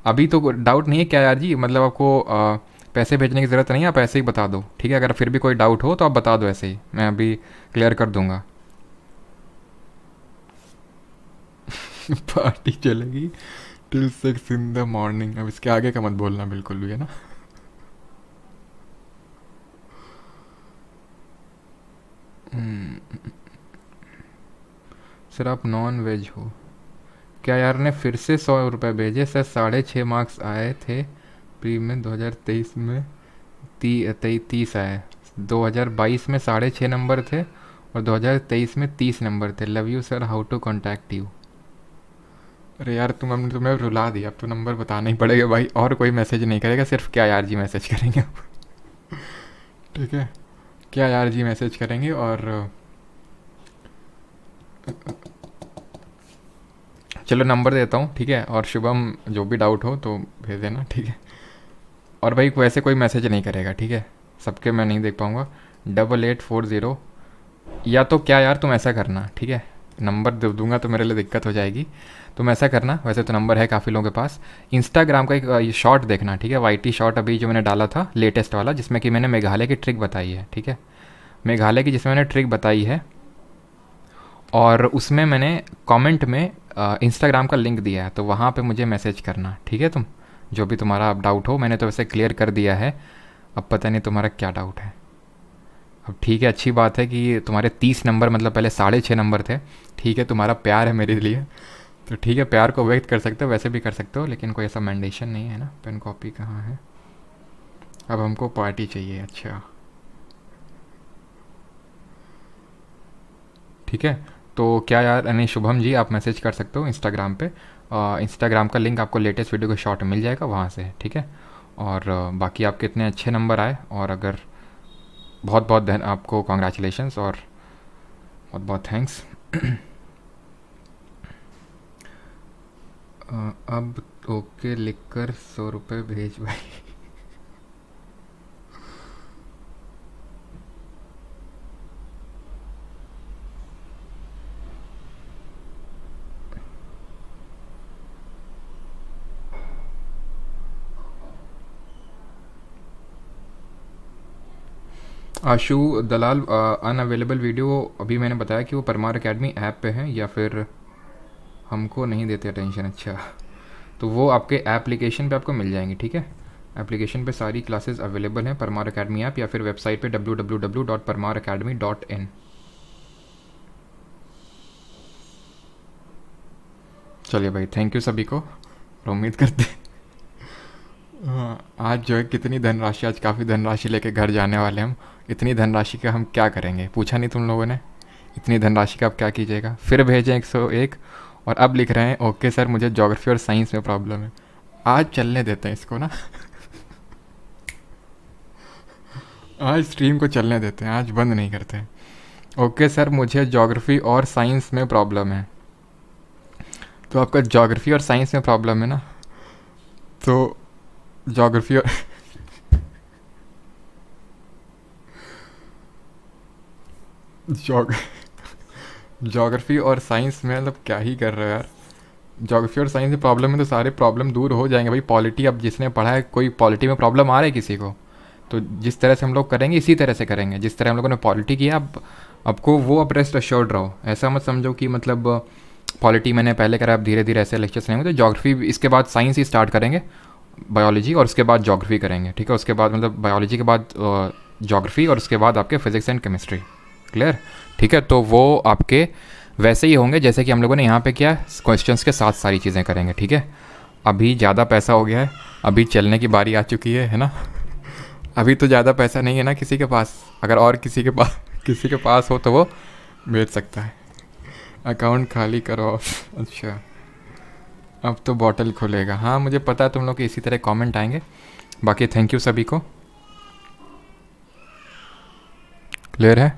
अभी तो डाउट नहीं है क्या यार जी, मतलब आपको पैसे भेजने की ज़रूरत नहीं है, आप ऐसे ही बता दो, ठीक है। अगर फिर भी कोई डाउट हो तो आप बता दो, ऐसे ही मैं अभी क्लियर कर दूंगा। पार्टी चलेगी टिल 6 in the morning। अब इसके आगे का मत बोलना बिल्कुल भी, है ना। सर आप नॉन वेज हो क्या? यार ने फिर से 100 रुपये भेजे सर। 6.5 मार्क्स आए थे प्री में 2023 में, 30 आए। 2022 में 6.5 नंबर थे, और 2023 में 30 नंबर थे। Love you sir, how to contact you. अरे यार तुम, हमने तुम्हें रुला दिया, अब तो नंबर बताना ही पड़ेगा भाई। और कोई मैसेज नहीं करेगा, सिर्फ क्या यार जी मैसेज करेंगे अब। ठीक है, क्या यार जी मैसेज करेंगे। और चलो नंबर देता हूँ, ठीक है। और शुभम जो भी डाउट हो तो भेज देना, ठीक है। और भाई वैसे कोई मैसेज नहीं करेगा, ठीक है, सबके मैं नहीं देख पाऊँगा। 8840, या तो क्या यार तुम ऐसा करना, ठीक है, नंबर दे दूंगा तो मेरे लिए दिक्कत हो जाएगी। तुम ऐसा करना, वैसे तो नंबर है काफ़ी लोगों के पास। इंस्टाग्राम का एक शॉर्ट देखना, ठीक है, वाईटी शॉर्ट अभी जो मैंने डाला था लेटेस्ट वाला, जिसमें कि मैंने मेघालय की ट्रिक बताई है, ठीक है। मेघालय की जिसमें मैंने ट्रिक बताई है, और उसमें मैंने कमेंट में इंस्टाग्राम का लिंक दिया है, तो वहाँ पे मुझे मैसेज करना, ठीक है। तुम जो भी तुम्हारा अब डाउट हो, मैंने तो वैसे क्लियर कर दिया है। अब पता नहीं तुम्हारा क्या डाउट है। अब ठीक है, अच्छी बात है कि तुम्हारे 30 नंबर, मतलब पहले 6.5 नंबर थे। ठीक है, तुम्हारा प्यार है मेरे लिए, तो ठीक है, प्यार को व्यक्त कर सकते हो, वैसे भी कर सकते हो, लेकिन कोई ऐसा मैंडेशन नहीं है ना। पेन कॉपी कहाँ है? अब हमको पार्टी चाहिए। अच्छा ठीक है, तो क्या यार, नहीं शुभम जी, आप मैसेज कर सकते हो इंस्टाग्राम पे। इंस्टाग्राम का लिंक आपको लेटेस्ट वीडियो के शॉर्ट मिल जाएगा वहाँ से, ठीक है। और बाकी आपके इतने अच्छे नंबर आए, और अगर बहुत बहुत आपको कॉन्ग्रेचुलेशंस, और बहुत बहुत थैंक्स। अब ओके लिखकर 100 रुपये भेज भाई। आशु दलाल, अनअवेलेबल वीडियो। अभी मैंने बताया कि वो परमार एकेडमी ऐप पे है, या फिर हमको नहीं देते अटेंशन। अच्छा, तो वो आपके एप्लीकेशन पे आपको मिल जाएंगी, ठीक है। एप्लीकेशन पे सारी क्लासेस अवेलेबल हैं, परमार एकेडमी ऐप, या फिर वेबसाइट पे www.parmaracademy.in। चलिए भाई, थैंक यू सभी को, और उम्मीद करते आज जो है कितनी धनराशि, आज काफ़ी धनराशि लेके घर जाने वाले हम। इतनी धनराशि का हम क्या करेंगे, पूछा नहीं तुम लोगों ने? इतनी धनराशि का आप क्या कीजिएगा? फिर भेजें 101 और अब लिख रहे हैं ओके सर मुझे ज्योग्राफी और साइंस में प्रॉब्लम है। आज चलने देते हैं इसको ना आज स्ट्रीम को चलने देते हैं, आज बंद नहीं करते हैं। ओके सर मुझे ज्योग्राफी और साइंस में प्रॉब्लम है। तो आपका ज्योग्राफी और साइंस में प्रॉब्लम है ना, तो ज्योग्राफी और ज्योग्राफी और साइंस में मतलब क्या ही कर रहे हो यार। ज्योग्राफी और साइंस में प्रॉब्लम है तो सारे प्रॉब्लम दूर हो जाएंगे भाई। पॉलिटी अब जिसने पढ़ा है, कोई पॉलिटी में प्रॉब्लम आ रहा है किसी को, तो जिस तरह से हम लोग करेंगे इसी तरह से करेंगे। जिस तरह हम लोगों ने पॉलिटी किया अब आपको वो अब रेस्ट अश्योर्ड रहो। ऐसा मत समझो कि मतलब पॉलिटी मैंने पहले करा, अब धीरे धीरे ऐसे लेक्चर्स लेंगे। तो ज्योग्राफी इसके बाद साइंस ही स्टार्ट करेंगे, बायोलॉजी, और उसके बाद ज्योग्राफी करेंगे, ठीक है। उसके बाद मतलब बायोलॉजी के बाद ज्योग्राफी और उसके बाद आपके फिजिक्स एंड केमिस्ट्री। क्लियर? ठीक है, तो वो आपके वैसे ही होंगे जैसे कि हम लोगों ने यहाँ पे किया, क्वेश्चंस के साथ सारी चीज़ें करेंगे, ठीक है। अभी ज़्यादा पैसा हो गया है, अभी चलने की बारी आ चुकी है ना। अभी तो ज़्यादा पैसा नहीं है ना किसी के पास, अगर और किसी के पास हो तो वो बेच सकता है। अकाउंट खाली करो अच्छा, अब तो बॉटल खुलेगा। हाँ मुझे पता है तुम लोग के इसी तरह कमेंट आएंगे। बाकी थैंक यू सभी को। क्लियर है?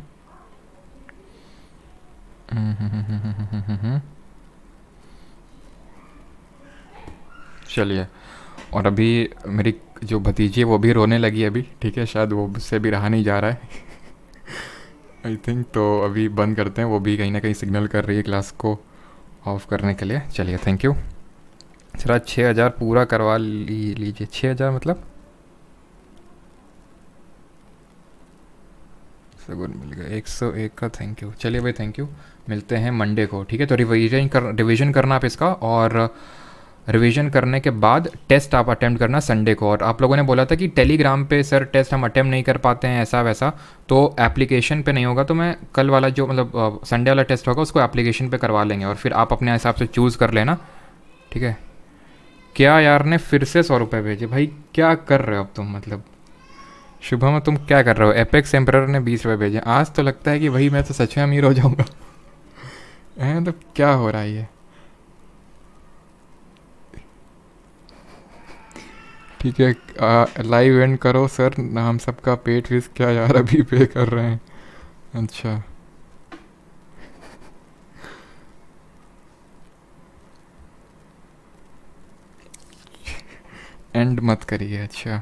चलिए, और अभी मेरी जो भतीजी है वो भी रोने लगी है अभी, ठीक है। शायद वो उससे भी रहा नहीं जा रहा है आई थिंक। तो अभी बंद करते हैं, वो भी कहीं ना कहीं सिग्नल कर रही है क्लास को ऑफ करने के लिए। चलिए थैंक यू। चला 6000 पूरा करवा लीजिए। 6000 मतलब सगुन मिल गया 101 का। Thank you. चलिए भाई थैंक यू, मिलते हैं मंडे को, ठीक है। तो रिवीजन करना आप इसका, और रिवीजन करने के बाद टेस्ट आप अटेम्प्ट करना संडे को। और आप लोगों ने बोला था कि टेलीग्राम पे सर टेस्ट हम अटेम्प्ट नहीं कर पाते हैं ऐसा वैसा, तो एप्लीकेशन पे नहीं होगा। तो मैं कल वाला जो मतलब संडे वाला टेस्ट होगा उसको एप्लीकेशन पे करवा लेंगे, और फिर आप अपने हिसाब से चूज़ कर लेना, ठीक है। क्या यार ने फिर से 100 रुपये भेजे भाई, क्या कर रहे हो अब तुम? मतलब शुभम तुम क्या कर रहे हो? एपेक्स एम्परर ने 20 रुपये भेजे। आज तो लगता है कि भाई मैं तो सच में अमीर हो जाऊँगा तो क्या हो रहा है ये? ठीक है, लाइव एंड करो सर। हम सबका पेट फीस क्या यार अभी पे कर रहे हैं? अच्छा एंड मत करिए। अच्छा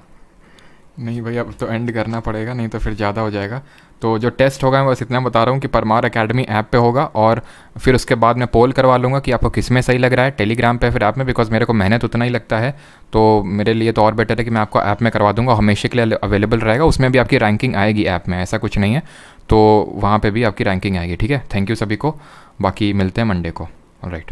नहीं भाई अब तो एंड करना पड़ेगा, नहीं तो फिर ज़्यादा हो जाएगा। तो जो टेस्ट होगा मैं बस इतना बता रहा हूँ कि परमार एकेडमी ऐप पे होगा, और फिर उसके बाद मैं पोल करवा लूँगा कि आपको किस में सही लग रहा है, टेलीग्राम पे फिर ऐप में। बिकॉज मेरे को मेहनत उतना ही लगता है, तो मेरे लिए तो और बेटर है कि मैं आपको ऐप में करवा दूँगा। हमेशा के लिए अवेलेबल रहेगा, उसमें भी आपकी रैंकिंग आएगी ऐप में, ऐसा कुछ नहीं है। तो वहाँ पर भी आपकी रैंकिंग आएगी, ठीक है। थैंक यू सभी को, बाकी मिलते हैं मंडे को। ऑलराइट।